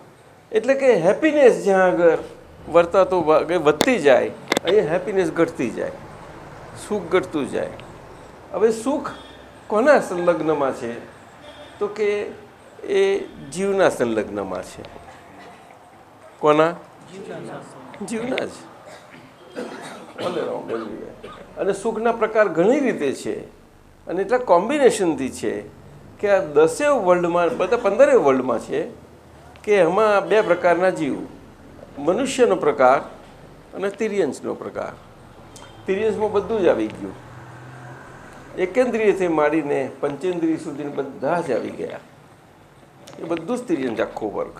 એટલે કે હેપીનેસ જ્યાં આગળ વર્તાતો વધતી જાય, અહીંયા હેપીનેસ ઘટતી જાય, સુખ ઘટતું જાય. હવે સુખ કોના સંલગ્નમાં છે? તો કે એ જીવના સંલગ્નમાં છે. કોના? જીવના જ. અને સુખના પ્રકાર ઘણી રીતે છે, અને એટલા કોમ્બિનેશનથી છે કે આ 10 વર્લ્ડમાં, બધા 15 વર્લ્ડમાં છે કે એમાં 2 પ્રકારના જીવ, મનુષ્યનો પ્રકાર અને તિર્યંશનો પ્રકાર. તિર્યંશમાં બધું જ આવી ગયું, એકેન્દ્રિયથી માંડીને પંચેન્દ્રિય સુધી બધા જ આવી ગયા. એ બધું જ તિર્યંશ આખો વર્ગ.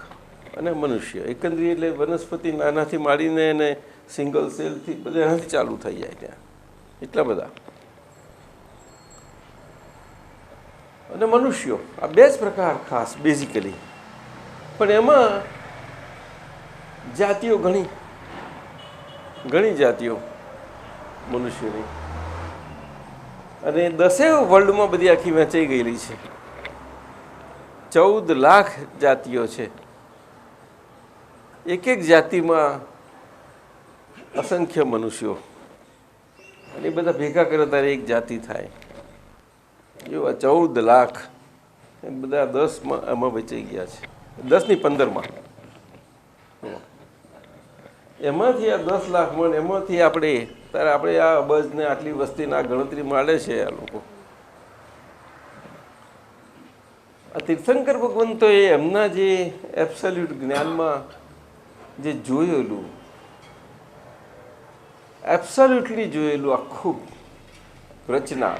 અને મનુષ્ય એકેન્દ્રિય એટલે વનસ્પતિ નાનાથી માંડીને એને સિંગલ સેલથી બધા એનાથી ચાલુ થઈ જાય ત્યાં, એટલા બધા. અને મનુષ્યો આ 2 જ પ્રકાર ખાસ બેઝિકલી. પણ એમાં જાતિઓ ઘણી જાતિઓ મનુષ્યોની, અને 10 વર્લ્ડમાં બધી આખી વહેંચાઈ ગયેલી છે. 14 લાખ જાતિઓ છે. એક જાતિમાં અસંખ્ય મનુષ્યો, અને એ બધા ભેગા કરે ત્યારે એક જાતિ થાય. એવા 14 લાખ બધા 10માં આમાં વહેંચાઈ ગયા છે. 10 ની 15માં. એમાંથી આ 10 લાખમાં એમાંથી આપણે આ અબજને આટલી વસ્તીના ગણતરી માંડે છે આ લોકો. આ તીર્થંકર ભગવંતોએ એમના જે એબ્સોલ્યુટ જ્ઞાનમાં જે જોયેલું, એબ્સોલ્યુટલી જોયેલું આખું રચના,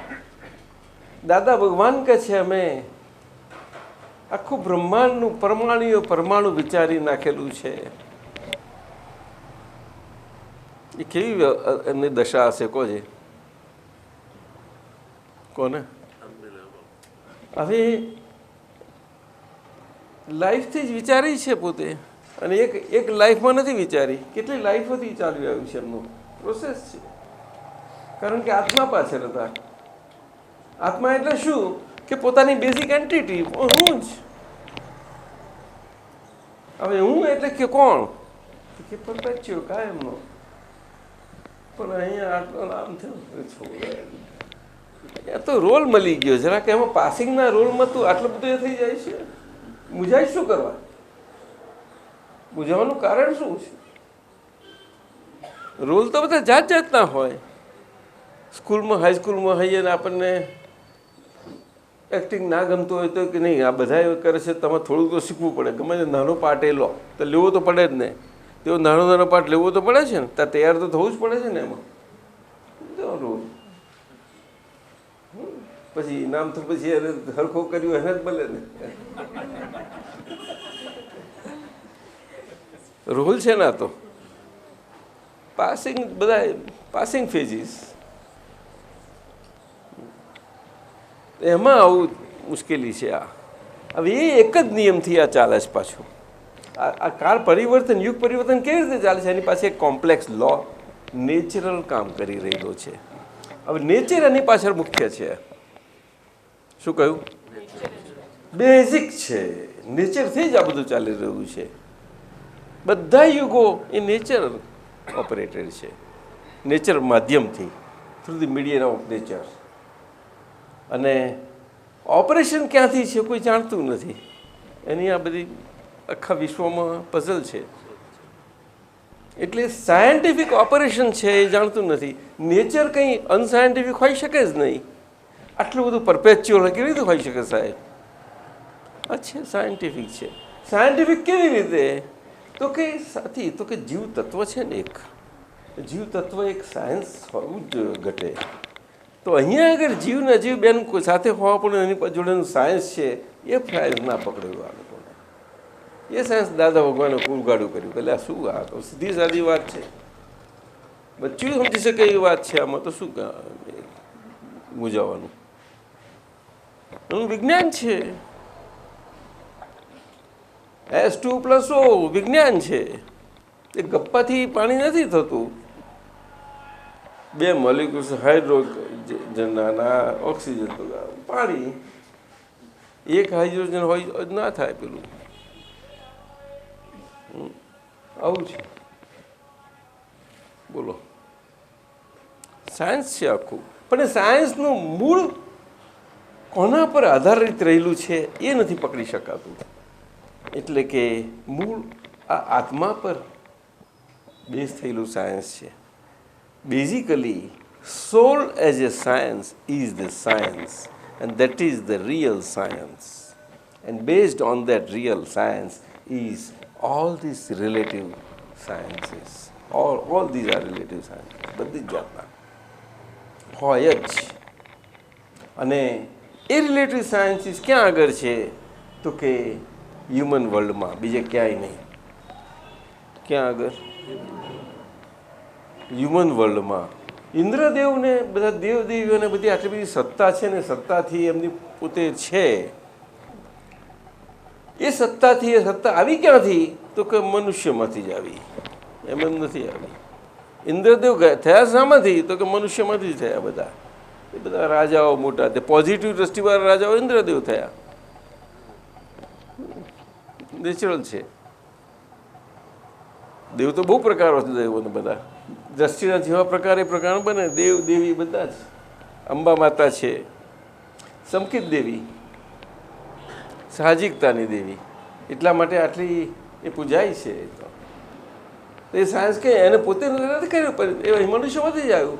દાદા ભગવાન કહે છે અમે આખું બ્રહ્માંડનું પરમાણુ વિચારી નાખેલું છે. એ કેવી એમની દશા હશે કોને? હવે લાઈફથી જ વિચારી છે પોતે, અને એક લાઈફમાં નથી વિચારી, કેટલી લાઈફોથી ચાલી આવ્યું છે એમનું પ્રોસેસ છે. કારણ કે આત્મા પાછળ હતા. આત્મા એટલે શું કે પોતાની બેઝિક એન્ટિટી, હું જ. હવે હું એટલે કે કોણ? કે પરપેચ્યુઅલ કાયમનો. પણ અહીંયા આટલો નામ થયો, એ તો રોલ મળી ગયો જરા કે એમાં પાસિંગના રોલમાં તું આટલું બધું એ થઈ જાય છે. મૂંઝાય શું કરવા? મૂંઝાવાનું કારણ શું છે? રોલ તો બધા જાત જાતના હોય. સ્કૂલમાં હાઈસ્કૂલમાં હોઈએ ને આપણને એક્ટિંગ ના ગમતું હોય તો કે નહીં, આ બધા એવું કરે છે, તમે થોડુંક તો શીખવું પડે. ગમે તે નાનો પાર્ટ એ લો તો લેવો તો પડે જ ને. તેઓ નાનો પાર્ટ લેવો તો પડે છે ને, ત્યાં તૈયાર તો થવું જ પડે છે ને એમાં રોલ. પછી ઇનામ તો પછી હરખો કર્યું એને જ મળે ને. રોલ છે ને. તો પાસિંગ, બધા પાસિંગ ફેજીસ. એમાં આવું મુશ્કેલી છે. આ હવે એ એક જ નિયમથી આ ચાલે છે પાછું. આ કાળ પરિવર્તન, યુગ પરિવર્તન કેવી રીતે ચાલે છે? એની પાસે એક કોમ્પ્લેક્સ લો, નેચરલ કામ કરી રહેલો છે. હવે નેચર એની પાછળ મુખ્ય છે. શું કહ્યું? બેઝિક છે. નેચરથી જ આ બધું ચાલી રહ્યું છે. બધા યુગો એ નેચર ઓપરેટેડ છે. નેચર માધ્યમથી, through the medium of nature. અને ઓપરેશન ક્યાંથી છે કોઈ જાણતું નથી. એની આ બધી આખા વિશ્વમાં પઝલ છે. એટલે સાયન્ટિફિક ઓપરેશન છે એ જાણતું નથી. નેચર કંઈ અનસાયન્ટિફિક હોઈ શકે જ નહીં. આટલું બધું પરપેચ્યુઅલ કેવી રીતે હોઈ શકે સાહેબ? આ છે સાયન્ટિફિક છે. સાયન્ટિફિક કેવી રીતે? તો કે સાથી, તો કે જીવ તત્વ છે ને, એક જીવ તત્વ એક સાયન્સ હોવું જ ઘટે. તો અહીંયા આગળ જીવ ને અજીવ બેન સાથે હોવા પણ એની જોડેનું સાયન્સ છે એ સાયન્સ ના પકડ્યું આ લોકોને. એ સાયન્સ દાદા ભગવાને કુરગાડું કર્યું એટલે આ શું, આ તો સીધી સાદી વાત છે, બચ્ચું સમજી શકે એવી વાત છે. આમાં તો શું મૂંઝાવાનું, એનું વિજ્ઞાન છે. H2+O વિજ્ઞાન છે. એ ગપ્પાથી પાણી નથી થતું. 2 મોલિક્યુલ્સ હાઇડ્રોજનના ઓક્સિજન તો પાણી, એક હાઇડ્રોજન હોય ના થાય પેલું. આવું છે, બોલો. સાયન્સ છે આખું, પણ એ સાયન્સનું મૂળ કોના પર આધારિત રહેલું છે એ નથી પકડી શકાતું. એટલે કે મૂળ આ આત્મા પર બેઝ થયેલું સાયન્સ છે. Basically soul as a science is the science and that is the real science, and based on that real science is all these relative sciences. All these are relative sciences. બધી જ જાતના હોય જ. અને એ relative sciences ક્યાં આગળ છે તો કે હ્યુમન વર્લ્ડમાં, બીજે ક્યાંય નહીં. ક્યાં આગળ? હ્યુમન વર્લ્ડમાં. ઇન્દ્રદેવને બધા દેવદેવીઓને બધી આટલી બધી સત્તા છે ને, સત્તાથી એમની પોતે છે. એ સત્તાથી, એ સત્તા આવી ક્યાંથી તો કે મનુષ્યમાંથી જ આવી, એમ નથી આવી. ઇન્દ્રદેવ થયા શામાંથી તો કે મનુષ્યમાંથી જ થયા. બધા એ બધા રાજાઓ મોટા, તે પોઝિટિવ દ્રષ્ટિવાળા રાજાઓ ઇન્દ્રદેવ થયા. નેચરલ છે. દેવ તો બહુ પ્રકારો છે. દેવોને બધા દ્રષ્ટિના જેવા પ્રકારે પ્રકાર બને. દેવ દેવી બધા જ. અંબા માતા છે, સંકિત દેવી, સાહજિકતાની દેવી, એટલા માટે આટલી એ પૂજાય છે. તો એ સાયન્સ કે એને પોતે નથી કર્યું, પણ એ મનુષ્યમાંથી જ આવ્યું.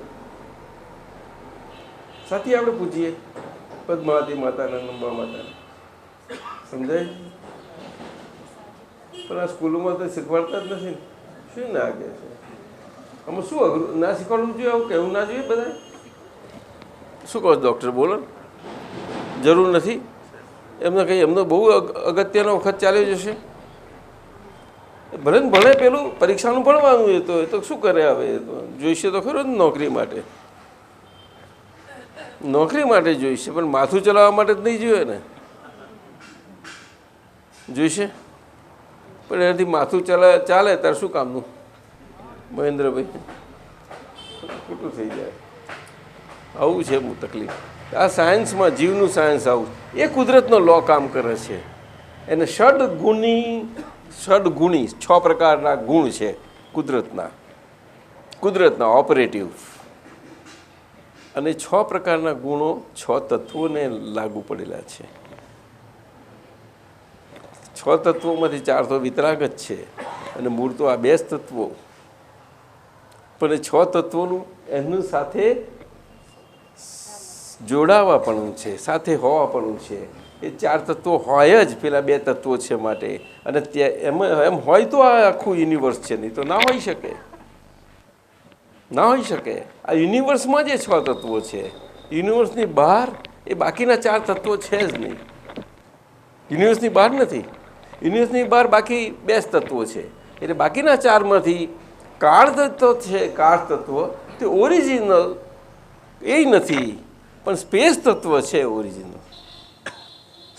સાથે આપણે પૂછીએ પદ્માવતી માતાને, અંબા માતાને, સમજાય? પણ આ સ્કૂલોમાં તો શીખવાડતા જ નથી. શું ના કે છે આમાં? શું અઘરું ના શીખવાડવું જોઈએ? આવું કહેવું ના જોઈએ બધા? શું કહો ડૉક્ટર? બોલો. જરૂર નથી એમને કંઈ? એમનો બહુ અગત્યનો વખત ચાલ્યો જશે. ભલે ને ભણે, પેલું પરીક્ષાનું ભણવાનું. એ તો શું કરે હવે? એ તો જોઈશે તો ખરો ને નોકરી માટે. નોકરી માટે જોઈશે, પણ માથું ચલાવવા માટે જ નહીં જોઈએ ને. જોઈશે પણ એનાથી માથું ચાલે ત્યારે શું કામનું? મહેન્દ્રભાઈ, ખોટું થઈ જાય. આવું છે તકલીફ. આ સાયન્સમાં, જીવનું સાયન્સ આવું. એ કુદરતનો લો કામ કરે છે. એને ષડગુણી 6 પ્રકારના ગુણ છે કુદરતના ઓપરેટિવ. અને 6 પ્રકારના ગુણો 6 તત્વોને લાગુ પડેલા છે. 6 તત્વોમાંથી 4 તો વિતરાગ જ છે, અને મૂળ તો આ 2 જ તત્વો. પણ એ 6 તત્વોનું એમનું સાથે જોડાવાપણું છે, સાથે હોવાપણું છે. એ 4 તત્વો હોય જ પેલા 2 તત્વો છે માટે. અને એમ હોય તો આ આખું યુનિવર્સ છે, નહીં તો ના હોઈ શકે. ના હોઈ શકે. આ યુનિવર્સમાં જે 6 તત્વો છે, યુનિવર્સની બહાર એ બાકીના 4 તત્વો છે જ નહીં. યુનિવર્સની બહાર નથી. યુનિવર્સની બહાર બાકી 2 તત્વો છે. એટલે બાકીના 4માંથી કાળ તત્વ છે. કાળ તત્વ તે ઓરિજિનલ એ નથી, પણ સ્પેસ તત્વ છે. ઓરિજિનલ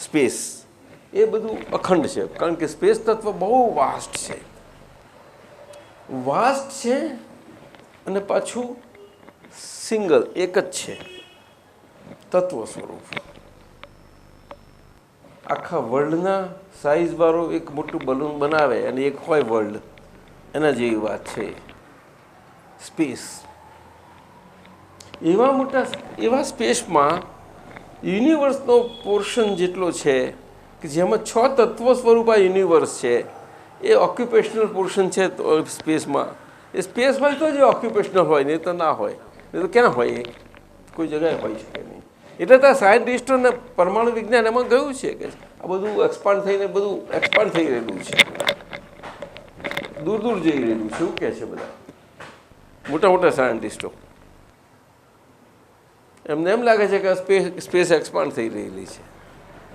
સ્પેસ એ બધું અખંડ છે, કારણ કે સ્પેસ તત્વ બહુ વાસ્ટ છે. વાસ્ટ છે અને પાછું સિંગલ, એક જ છે તત્વ સ્વરૂપ. આખા વર્લ્ડના સાઇઝવાળો એક મોટું બલૂન બનાવે અને એક હોય વર્લ્ડ, એના જેવી વાત છે સ્પેસ. એવા સ્પેસમાં યુનિવર્સનો પોર્શન જેટલો છે કે જેમાં 6 તત્વ સ્વરૂપ આ યુનિવર્સ છે, એ ઓક્યુપેશનલ પોર્શન છે સ્પેસમાં. એ સ્પેસ હોય તો જ ઓક્યુપેશનલ હોય, નહીં તો ના હોય. નહીં તો ક્યાં હોય? કોઈ જગ્યાએ હોઈ શકે નહીં. એટલે તો સાયન્ટિસ્ટોને પરમાણુ વિજ્ઞાન એમાં ગયું છે કે આ બધું એક્સપાન્ડ થઈ રહેલું છે, દૂર દૂર જઈ રહેલું છે. એવું કહે છે બધા મોટા મોટા સાયન્ટિસ્ટો. એમને એમ લાગે છે કે સ્પેસ એક્સપાન્ડ થઈ રહેલી છે,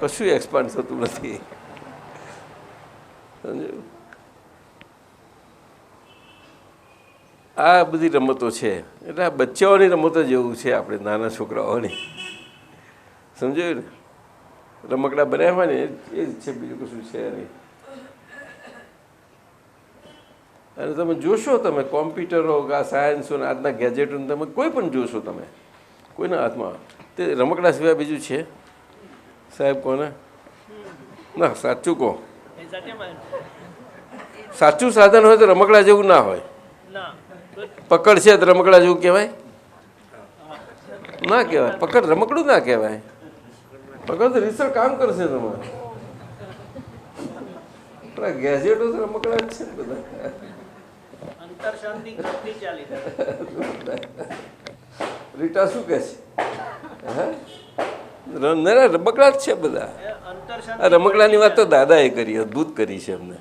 કશું એક્સપાન્ડ થતું નથી. સમજ્યું? આ બધી રમતો છે એટલે આ બચ્ચાઓની રમતો જેવું છે, આપણે નાના છોકરાઓની. સમજાયું ને? રમકડા બનાવવા ને એ જ છે, બીજું કશું છે નહીં. અને તમે જોશો, તમે કોમ્પ્યુટરો આ સાયન્સો આજના ગેજેટોને તમે કોઈ પણ જોશો, તમે કોઈના હાથમાં તે રમકડા સિવાય બીજું છે સાહેબ? કોને? ના, સાચું કહો. સાચું સાધન હોય તો રમકડા જેવું ના હોય. પકડ છે તો રમકડા જેવું કહેવાય? ના કહેવાય. પકડ રમકડું ના કહેવાય. પકડ તો રીસર કામ કરશે તમારે. પણ ગેજેટો તો રમકડા જ છે ને બધા. રીટા શું કહે છે? રમકડા જ છે બધા. આ રમકડાની વાત તો દાદાએ કરી, અદભુત કરી છે એમને.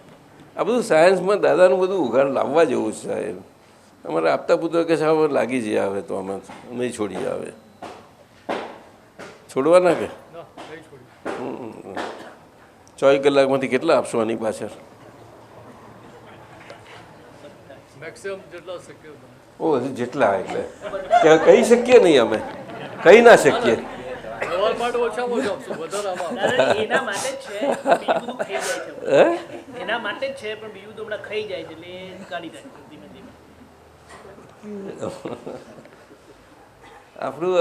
આ બધું સાયન્સમાં દાદાનું બધું ઉઘાડ લાવવા જેવું છે સાહેબ. અમારે આપતા પુત્ર કે સાહેબ લાગી જઈએ આવે તો આમાં નહીં છોડી આવે. છોડવાના કે 24 કલાકમાંથી કેટલા આપશો આની પાછળ? ઓ હજુ જેટલા એટલે કહી શકીએ નહીં, અમે કહી ના શકીએ. આપણું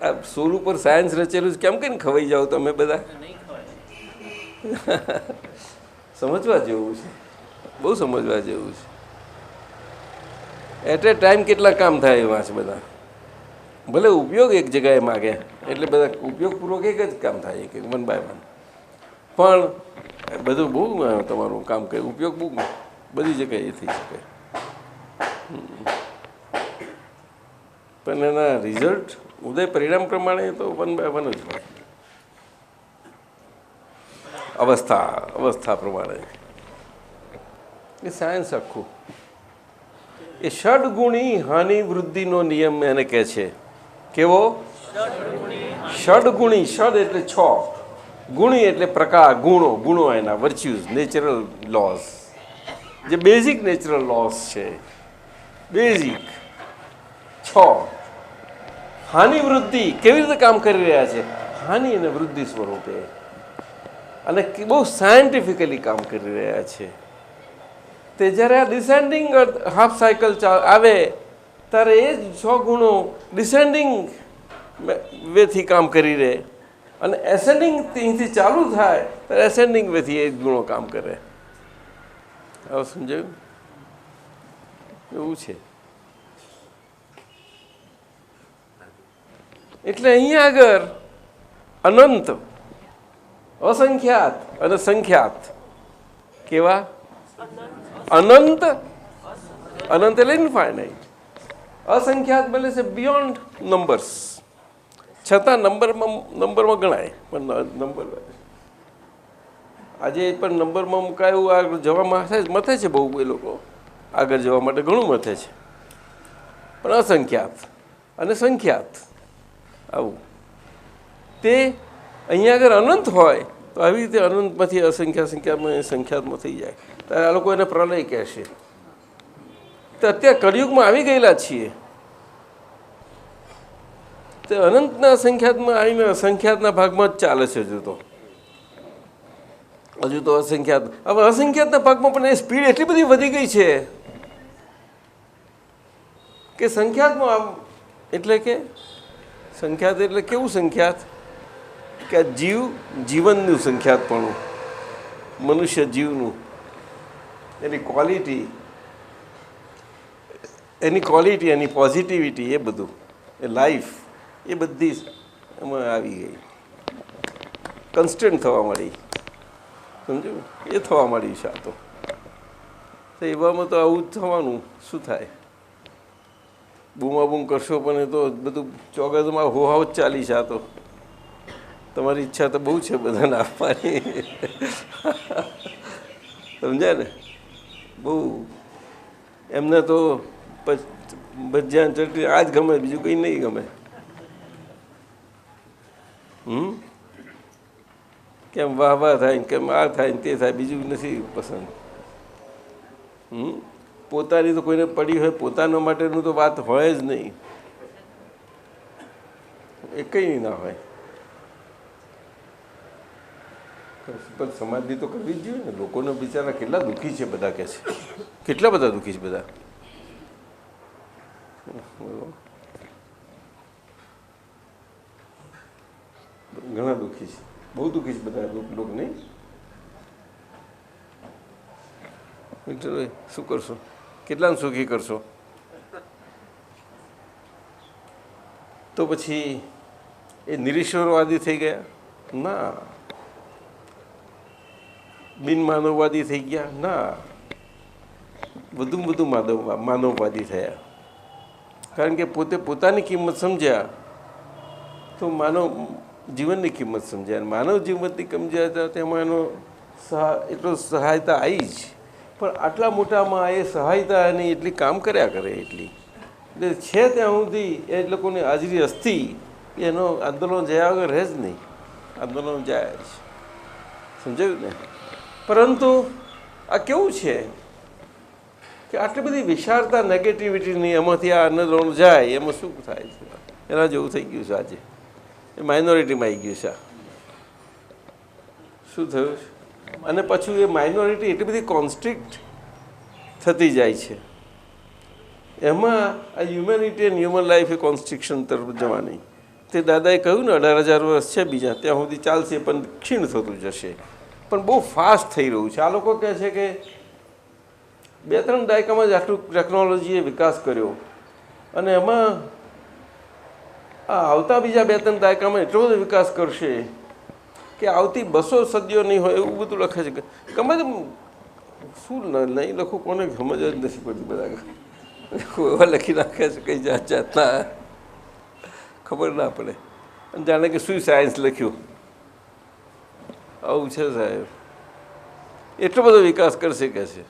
આ સોલ ઉપર સાયન્સ રચેલું કેમ કઈને ખવાઈ જાવ તમે બધા? સમજવા જેવું છે, બહુ સમજવા જેવું છે. એટ એ ટાઈમ કેટલા કામ થાય એવા છે બધા. ભલે ઉપયોગ એક જગ્યાએ માગે એટલે બધા ઉપયોગપૂર્વક એક જ કામ થાય, એક વન બાય વન. પણ બધું બહુ તમારું કામ કરે, ઉપયોગ બહુ બધી જગ્યાએ થઈ શકે. પણ એના રિઝલ્ટ ઉદય પરિણામ પ્રમાણે તો વન બાય વન જ હોય. અવસ્થા પ્રમાણે એ સાયન્સ આખું. એ ષડગુણી હાનિ વૃદ્ધિનો નિયમ એને કહે છે. કેવો? ષડગુણી. ષડ એટલે 6, ગુણી એટલે પ્રકાર, ગુણો એના વર્ચ્યુઝ, નેચરલ લોઝ, જે બેઝિક નેચરલ લોઝ છે. બેઝિક 6. હાનિ વૃદ્ધિ કેવી રીતે કામ કરી રહ્યા છે? હાનિ અને વૃદ્ધિ સ્વરૂપે, અને બહુ સાયન્ટિફિકલી કામ કરી રહ્યા છે. તે જ્યારે આ ડિસેન્ડિંગ હાફ સાયકલ આવે ત્યારે એ જ 6 ગુણો ડિસેન્ડિંગ વેથી કામ કરી રહે, અને એસેન્ડિંગ અહીંથી ચાલુ થાય ત્યારે એસેન્ડિંગ વેથી એ જ ગુણો કામ કરે. હવે સમજાયું? એવું છે. એટલે અહીંયા આગળ અનંત, અસંખ્યાત અને સંખ્યાત. કેવા? અનંત. અનંત એટલે ઇનફાઇનાઇટ. અસંખ્યાત બને છે બિયોન્ડ નંબર્સ. છતાં નંબરમાં ગણાય, પણ નંબર આજે પણ નંબરમાં મુકાયું. આગળ જવામાં મથે છે બહુ, એ લોકો આગળ જવા માટે ઘણું મથે છે. પણ અસંખ્યાત અને સંખ્યાત આવું. તે અહીંયા આગળ અનંત હોય તો આવી રીતે અનંતમાંથી સંખ્યાતમાં થઈ જાય. ત્યારે આ લોકો એને પ્રલય કહેશે. તો અત્યારે કળિયુગમાં આવી ગયેલા છીએ. તે અનંતના સંખ્યાતમાં આવીને અસંખ્યાતના ભાગમાં જ ચાલે છે હજુ તો અસંખ્યાત. હવે અસંખ્યાતના ભાગમાં પણ એ સ્પીડ એટલી બધી વધી ગઈ છે કે સંખ્યાતમાં એટલે કે સંખ્યાત એટલે કેવું સંખ્યાત? કે આ જીવનનું સંખ્યાતપણું, મનુષ્ય જીવનું, એની ક્વોલિટી, એની પોઝિટિવિટી, એ બધું, એ લાઈફ, એ બધી એમાં આવી ગઈ, કન્સ્ટન્ટ થવા માંડી. સમજ્યું? એ થવા માંડી છે. આ તો એવામાં તો આવું જ થવાનું. શું થાય? બૂમાબૂમ કરશો પણ એ તો બધું ચોગદમાં હોહાવ જ ચાલી છે. આ તો તમારી ઈચ્છા તો બહુ છે બધાને આપવાની. સમજાય ને? બહુ એમને તો ભજીયા ચટણી આ જ ગમે, બીજું કંઈ નહીં ગમે. કેમ વાહ વાહ થાય ને કેમ આ થાય ને તે થાય, બીજું નથી પસંદ. પોતાની તો કોઈને પડી હોય પોતાના માટેનું તો વાત હોય જ નહીં, એ કંઈ ના હોય. પણ સમાજની તો કરવી જ જોઈએ ને. લોકોને બિચારા કેટલા દુઃખી છે બધા, કહે છે કેટલા બધા દુઃખી છે બધા. ઘણા દુઃખી છે, બહુ દુઃખી છે બધા લોકો નહીં. શું કરશો, કેટલાને સુખી કરશો? તો પછી એ નિરીશ્વરવાદી થઈ ગયા? ના. બિનમાનવવાદી થઈ ગયા? ના. વધુ માનવવાદી થયા. કારણ કે પોતે પોતાની કિંમત સમજ્યા તો માનવ જીવનની કિંમત સમજ્યા. માનવ જીવનની સમજ્યા તેમાં એનો એટલો સહાયતા આવી જ, પણ આટલા મોટામાં એ સહાયતા એની એટલી કામ કર્યા કરે એટલી, એટલે છે ત્યાં સુધી એ લોકોની હાજરી હસ્તી એનો આંદોલન જયા વગર રહે જ નહીં. આંદોલન જાય જ, સમજાયું ને? પરંતુ આ કેવું છે કે આટલી બધી વિશાળતા નેગેટિવિટીની એમાંથી આ આંદોલન જાય એમાં શું થાય છે? એના જેવું થઈ ગયું છે આજે. એ માઇનોરિટીમાં આવી ગયું છે. શું થયું છે? અને પાછું એ માઇનોરિટી એટલી બધી કોન્સ્ટ્રિક્ટ થતી જાય છે. એમાં આ હ્યુમેનિટી એન્ડ હ્યુમન લાઈફ એ કોન્સ્ટ્રિક્શન તરફ જવાની. તે દાદાએ કહ્યું ને 18,000 વર્ષ છે બીજા, ત્યાં સુધી ચાલશે પણ ક્ષીણ થતું જશે. પણ બહુ ફાસ્ટ થઈ રહ્યું છે. આ લોકો કહે છે કે 2-3 દાયકામાં જ આટલું ટેકનોલોજીએ વિકાસ કર્યો અને એમાં આ આવતા બીજા 2-3 દાયકામાં એટલો બધો વિકાસ કરશે કે આવતી 200 સદીઓ નહીં હોય એવું બધું લખે છે. ગમે તેમ શું નહીં લખું, કોને સમજ જ નથી પડતી. બધા એવા લખી નાખે છે કઈ જાત જાતના, ખબર ના પડે. અને જાણે કે શું સાયન્સ લખ્યું, આવું છે સાહેબ. એટલો બધો વિકાસ કરશે કે છે.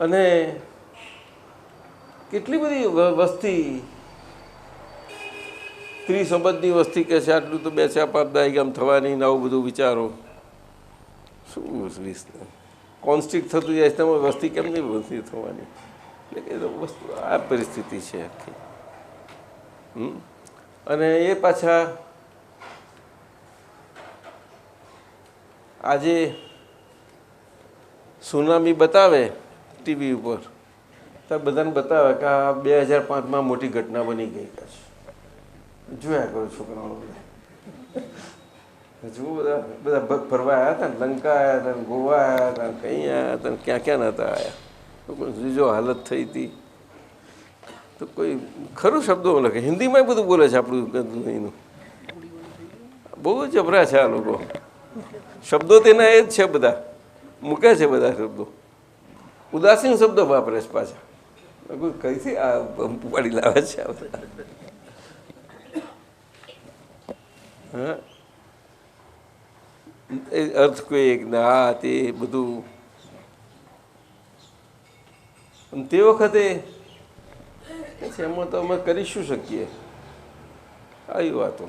અને કેટલી બધી વસ્તી, 30 અબજની વસ્તી કહે છે, આટલું તો 2-4-5 દાયકામ થવાની. આવું બધું વિચારો. શું કોન્સ્ટિક થતું જાય તેમાં વસ્તી કેમ નહીં વસ્તી થવાની? એટલે કે વસ્તુ આ પરિસ્થિતિ છે આખી. અને એ પાછા આજે સુનામી બતાવે ટીવી ઉપર, તો બધાને બતાવે કે આ 2005માં મોટી ઘટના બની ગઈ છે. જોયા કરો છોકરાઓ જુઓ, બધા ફરવા આવ્યા હતા ને, લંકા આવ્યા હતા ને, ગોવા આવ્યા હતા ને, કંઈ આવ્યા હતા ને, ક્યાં ક્યાં નહોતા આવ્યા. જો હાલત થઈ હતી તો કોઈ ખરું શબ્દો લખે. હિન્દીમાં બધું બોલે છે આપણું એનું. બહુ જબરા છે આ લોકો. શબ્દો તેના એ જ છે, બધા મૂકે છે બધા શબ્દો. ઉદાસીન શબ્દો વાપરે છે પાછા. કઈથી આ પાડી લાવે છે આ બધા? હા, એ અર્થક્વેક ને આ તે બધું. તે વખતે એમાં તો અમે કરી શું શકીએ? આવી વાતો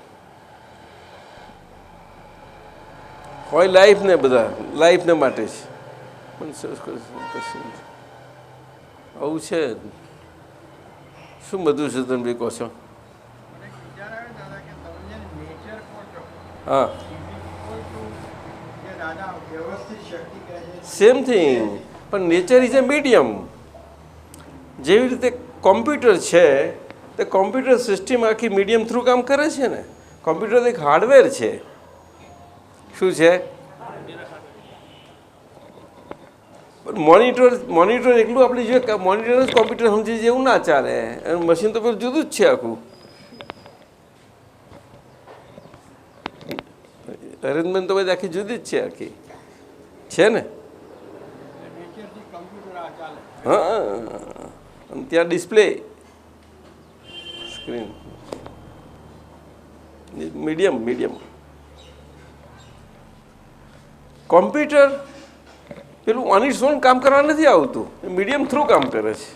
હોય લાઈફને, બધા લાઈફને માટે છે. પણ આવું છે. શું બધું છે તમે કહો છો? હા, સેમ થિંગ. પણ નેચર ઇઝ એ મીડિયમ. જેવી રીતે કોમ્પ્યુટર છે, તે કોમ્પ્યુટર સિસ્ટમ આખી મીડિયમ થ્રુ કામ કરે છે ને. કોમ્પ્યુટર એક હાર્ડવેર છે. શું છે? મોનિટર એકલું આપણે જોઈએ કે મોનિટર જ કોમ્પ્યુટર સમજી જેવું ના ચાલે. મશીન તો પેલું જુદું જ છે આખું. અરેન્જમેન્ટ તો બધી આખી જુદી જ છે, આખી છે ને. હા, ત્યાં ડિસ્પ્લે સ્ક્રીન મીડિયમ. કોમ્પ્યુટર પેલું ઓન ઇટ્સ ઓન કામ કરવા નથી આવતું, મીડિયમ થ્રુ કામ કરે છે.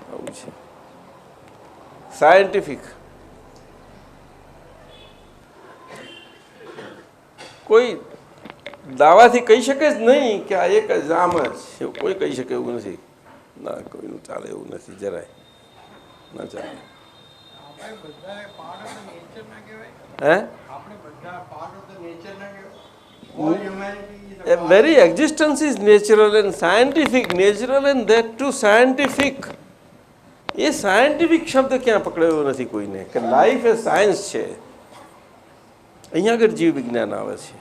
આવું છે સાયન્ટિફિક. કોઈ દાવાથી કહી શકે જ નહીં કે આ એક જ આમ જ એવું કોઈ કહી શકે એવું નથી. ના, કોઈનું ચાલે એવું નથી જરાય, ના ચાલે. હે, very existence is natural and scientific. Natural and that too scientific. A scientific શબ્દ ક્યાં પકડાયો નથી કોઈને કે લાઈફ એ સાયન્સ છે. અહીંયા આગળ જીવ વિજ્ઞાન આવે છે.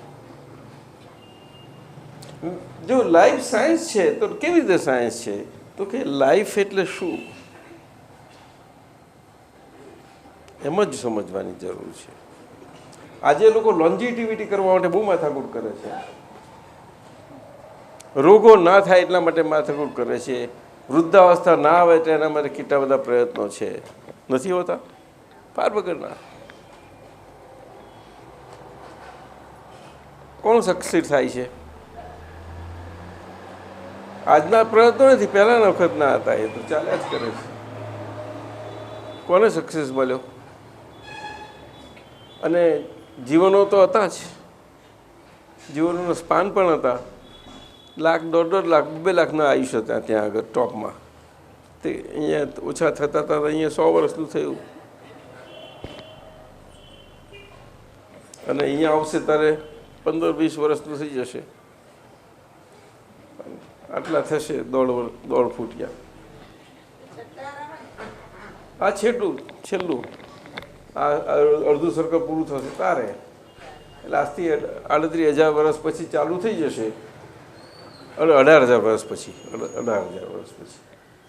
જો લાઈફ સાયન્સ છે તો કેવી રીતે સાયન્સ છે? તો કે લાઈફ એટલે શું એમ જ સમજવાની જરૂર છે. આજે લોકો લોન્જિટિવિટી કરવા માટે બહુ માથાકૂટ કરે છે, રોગો ના થાય એટલા માટે માથાકૂટ કરે છે, વૃદ્ધાવસ્થા ના આવે તો એના માટે કેટલા બધા પ્રયત્નો છે, નથી હોતા? પાર વગરના. કોણ સક્સીડ થાય છે? આજના પ્રયત્નો નથી, પહેલાના વખતના હતા, એ તો ચાલ્યા જ કરે છે. કોને સક્સેસ મળ્યો? અને જીવનો તો હતા જ, જીવનોનો સ્પાન પણ હતા. 1,00,000, 1.5 લાખ, 2 લાખના આયુષ્ય હતા ત્યાં આગળ ટોપમાં. તે અહીંયા ઓછા થતા હતા, અહીંયા 100 વર્ષનું થયું. અને અહીંયા આવશે ત્યારે 15-20 વર્ષનું થઈ જશે. આટલા થશે 1.5 ફૂટિયા. આ છેલ્લું આ અડધું સર્કલ પૂરું થશે તારે, એટલે આજથી 38,000 વર્ષ પછી ચાલુ થઈ જશે. 18,000 વર્ષ પછી, 18,000 વર્ષ પછી,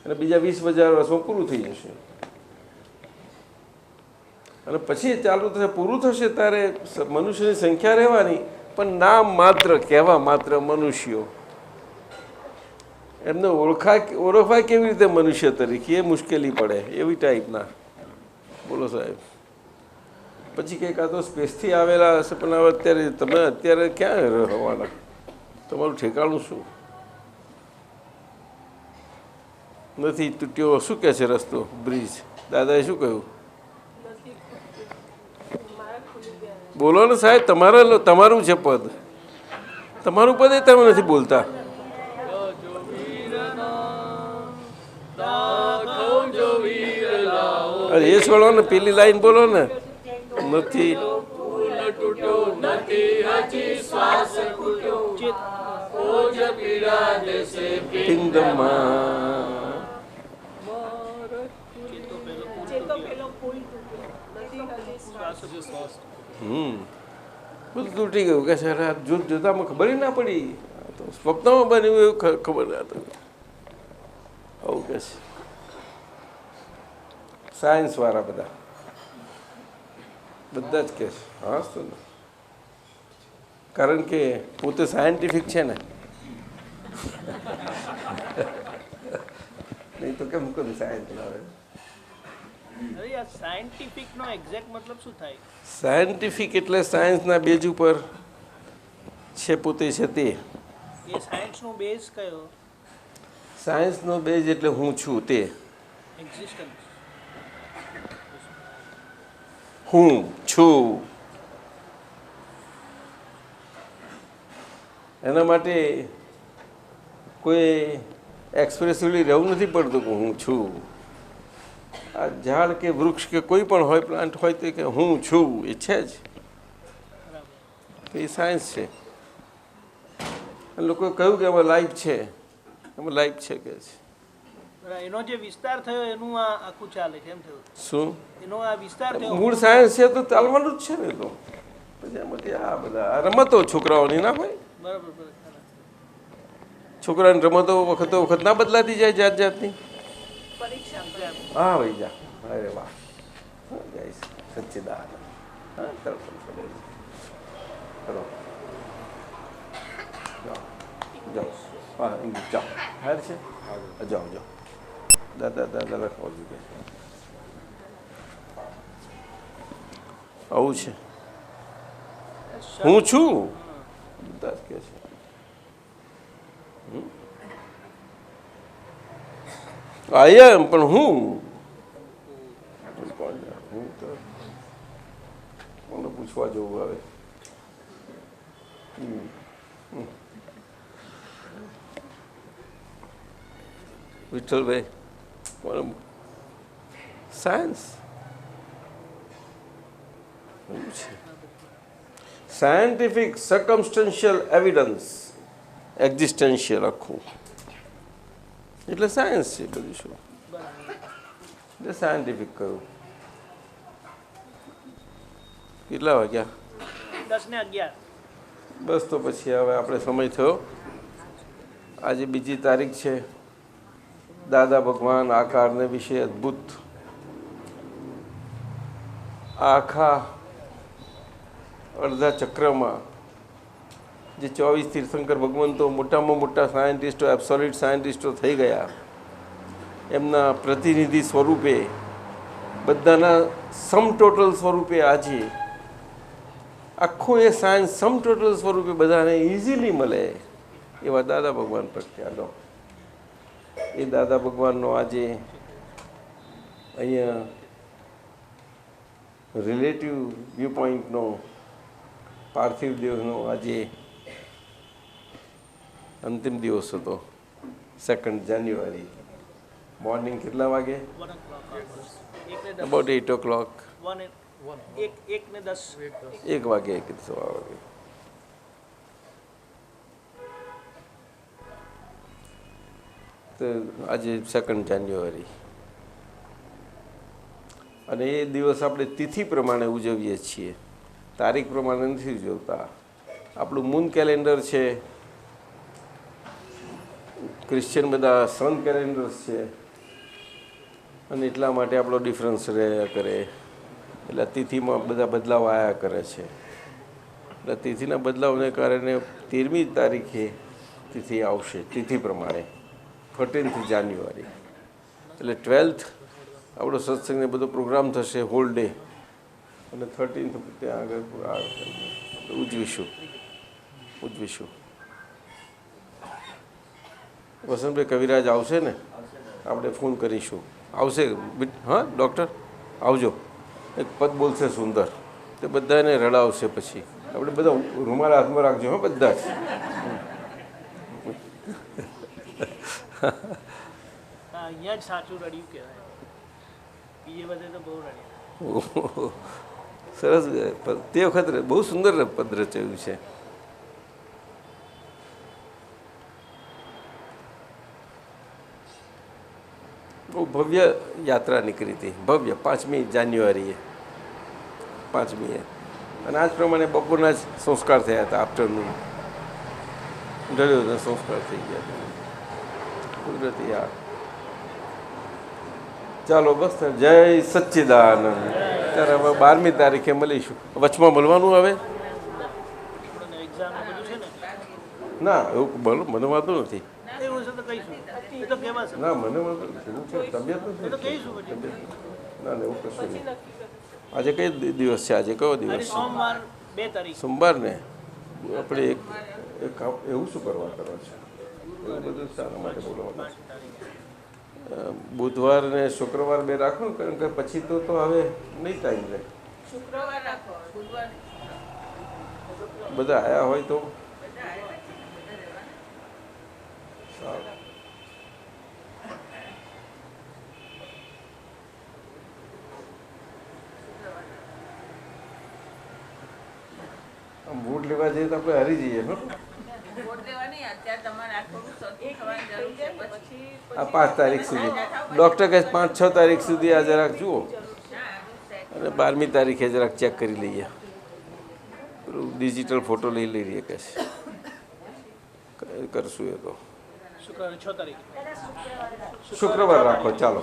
અને બીજા 20,000 વર્ષમાં પૂરું થઈ જશે. અને પછી ચાલુ થશે, પૂરું થશે ત્યારે મનુષ્યની સંખ્યા રહેવાની, પણ નામ માત્ર, કહેવા માત્ર મનુષ્યો. એમને ઓળખાય કેવી રીતે મનુષ્ય તરીકે, એ મુશ્કેલી પડે એવી ટાઈપના. બોલો સાહેબ. પછી કંઈક આ તો સ્પેસથી આવેલા હશે, પણ હવે તમે અત્યારે ક્યાં રહેવાના? તમારું ઠેકાણું શું? નથી તૂટ્યો. શું કહે છે રસ્તો, બ્રિજ? દાદાએ શું કહ્યું? બોલો ને સાહેબ, તમારું છે પદ, તમારું પદ એ તમે નથી બોલતા. અરે એ છોડો ને, પેલી લાઈન બોલો ને. નથી બધું તૂટી ગયું કે સર, જોતામાં ખબર ના પડી, તો સ્વપ્નમાં બન્યું એવું ખબર ના હતી. આવું કે છે સાયન્સ વાળા બધા જ કે છે. હા તો ને, કારણ કે પોતે સાયન્ટિફિક છે ને. નહીં તો કેમ કરું સાયન્સ આવે? સાયન્ટિફિક નો એક્ઝેક્ટ મતલબ શું થાય? સાયન્ટિફિક એટલે સાયન્સના બેઝ ઉપર છે, પોતે છે તે. એ સાયન્સનો બેઝ કયો? સાયન્સનો બેઝ એટલે હું છું તે. એક્ઝિસ્ટન્સ. હું છું. એના માટે કોઈ એક્સપ્રેસિવલી રહેવું નથી પડતું કે હું છું. આ ઝાડ કે વૃક્ષ કે કોઈ પણ હોય, પ્લાન્ટ હોય, તો કે હું છું, એ છે જ. એ સાયન્સ છે. લોકોએ કહ્યું કે એમાં લાઈફ છે, એમાં લાઈફ છે કે છે. એનો જે વિસ્તાર થયો એનું આ આખું ચાલે છે એમ થયું? શું? એનો આ વિસ્તાર થયો, મૂળ સાયન્સ છે તો ચાલવાનું જ છે ને. તો પછી એમાંથી આ બધા રમતો છોકરાઓની ના હોય? બરાબર. છોકરાની રમતો વખત ના બદલાતી જાય જાત જાતની. હા ભાઈ જા. અરે વાહ, જય સચ્ચિદાનંદ. હા ચલો જાઓ. હા ઇંગ્લિશ જાઓ. હાર છે, જાઓ. દાદા લખવા જોઈએ. આવું છે. હું છું બધા જ કે છે. આઈ એમ, પણ હું તો કોને પૂછવા જવું આવે? Vitthalbhai science scientific circumstantial evidence existential આખું એટલે સાયન્સ છે બધું. શું એટલે સાયન્ટિફિક કરું. કેટલા વાગ્યા? 10:11. બસ તો પછી હવે આપણે સમય થયો. આજે બીજી તારીખ છે. દાદા ભગવાન આકારને વિશે અદ્ભુત આખા અડધા ચક્રમાં જે 24 તીર્થંકર ભગવંતો મોટામાં મોટા સાયન્ટિસ્ટો એબ્સોલ્યુટ સાયન્ટિસ્ટો થઈ ગયા, એમના પ્રતિનિધિ સ્વરૂપે બધાના સમ ટોટલ સ્વરૂપે આજે આખું એ સાયન્સ સમ ટોટલ સ્વરૂપે બધાને ઇઝીલી મળે એવા દાદા ભગવાન પ્રત્યાનો એ દાદા ભગવાનનો આજે અહીંયા રિલેટિવ વ્યૂ પોઈન્ટનો પાર્થિવ દેહનો આજે અંતિમ દિવસ હતો. 2 જાન્યુઆરી મોર્નિંગ કેટલા વાગે? 1:10. About 8 o'clock. 1:10. 1 વાગે 1 વાગે. તો આજે 2 જાન્યુઆરી અને એ દિવસ આપણે તિથિ પ્રમાણે ઉજવીએ છીએ, તારીખ પ્રમાણે નથી ઉજવતા. આપણું મૂન કેલેન્ડર છે, ક્રિશ્ચિયન બધા સન કેલેન્ડર્સ છે અને એટલા માટે આપણો ડિફરન્સ રહ્યા કરે. એટલે તિથિમાં બધા બદલાવ આવ્યા કરે છે. એટલે તિથિના બદલાવને કારણે 13મી તારીખે તિથિ આવશે તિથિ પ્રમાણે 14th જાન્યુઆરી. એટલે 12th આપણો સત્સંગને બધો પ્રોગ્રામ થશે હોલ ડે અને 13th ત્યાં આગળ ઉજવીશું. વસંતભાઈ કવિરાજ આવશે ને? આપણે ફોન કરીશું. આવશે? હા ડૉક્ટર આવજો. એક પદ બોલશે સુંદર, તે બધાને રડાવશે. પછી આપણે બધા રૂમાલ હાથમાં રાખજો. હા બધા જ. અહીંયા જ સાચું રડ્યું કહેવાય. બીજે બધે તો બહુ રડ્યા. સરસ. તે વખત બહુ સુંદર પદ રચાયું છે. બહુ ભવ્ય યાત્રા નીકળી હતી. ભવ્ય 5મી જાન્યુઆરીએ અને આ જ પ્રમાણે બપોરના જ સંસ્કાર થયા હતા. આફ્ટરનૂન ઢળ્યો સંસ્કાર થઈ ગયા હતા. કુદરતી આ. ચાલો બસ. જય સચ્ચિદાનંદ. ત્યારે હવે 12મી તારીખે મળીશું. વચમાં મળવાનું હવે? ના એવું બોલો, મને વાંધો નથી. ના મને વાંધો નથી. તબિયત નથી. ના ના એવું કશું નહીં. આજે કઈ દિવસ છે? આજે કયો દિવસ છે? સોમવાર ને. આપણે એક એવું શું કરવા છે? એવું બધું શાના માટે બોલવાનું છે? બુધવાર ને શુક્રવાર 2 રાખો ને, કારણ કે પછી તો હવે નહીં ટાઈમ રહે. બધા આવ્યા હોય તો સારું. આમ વોટ લેવા જઈએ તો આપણે હારી જઈએ. આ 5 તારીખ સુધી ડૉક્ટર કહે 5-6 તારીખ સુધી આ જરાક જુઓ અને 12મી તારીખે જરાક ચેક કરી લઈએ. પેલું ડિજિટલ ફોટો લઈ લઈએ કે કરશું. એ તો શુક્રવાર રાખો. ચાલો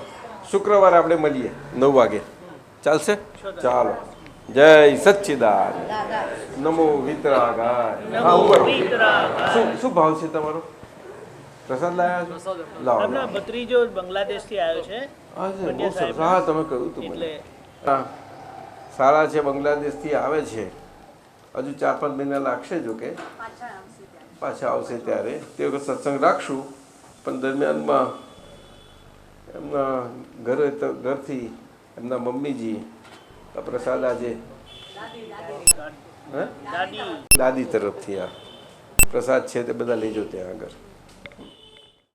શુક્રવારે આપણે મળીએ 9 વાગે. ચાલશે? ચાલો. જય સચ્ચિદાનંદ. નમો વિતરાગાય. હા ઉપર. શું ભાવ છે તમારો? પ્રસાદ લાયા છો? લાવો. ભત્રીજો બાંગ્લાદેશથી આવ્યો છે. બહુ સરસ. હા તમે કહ્યું તું મને. હા સારા છે. બાંગ્લાદેશથી આવે છે. હજુ 4-5 મહિના લાગશે. જો કે પાછા આવશે ત્યારે તે વખત સત્સંગ રાખશું. પણ દરમિયાનમાં એમના ઘરથી એમના મમ્મીજી પ્રસાદ આજે દાદી તરફથી આ પ્રસાદ છે તે બધા લેજો ત્યાં આગળ.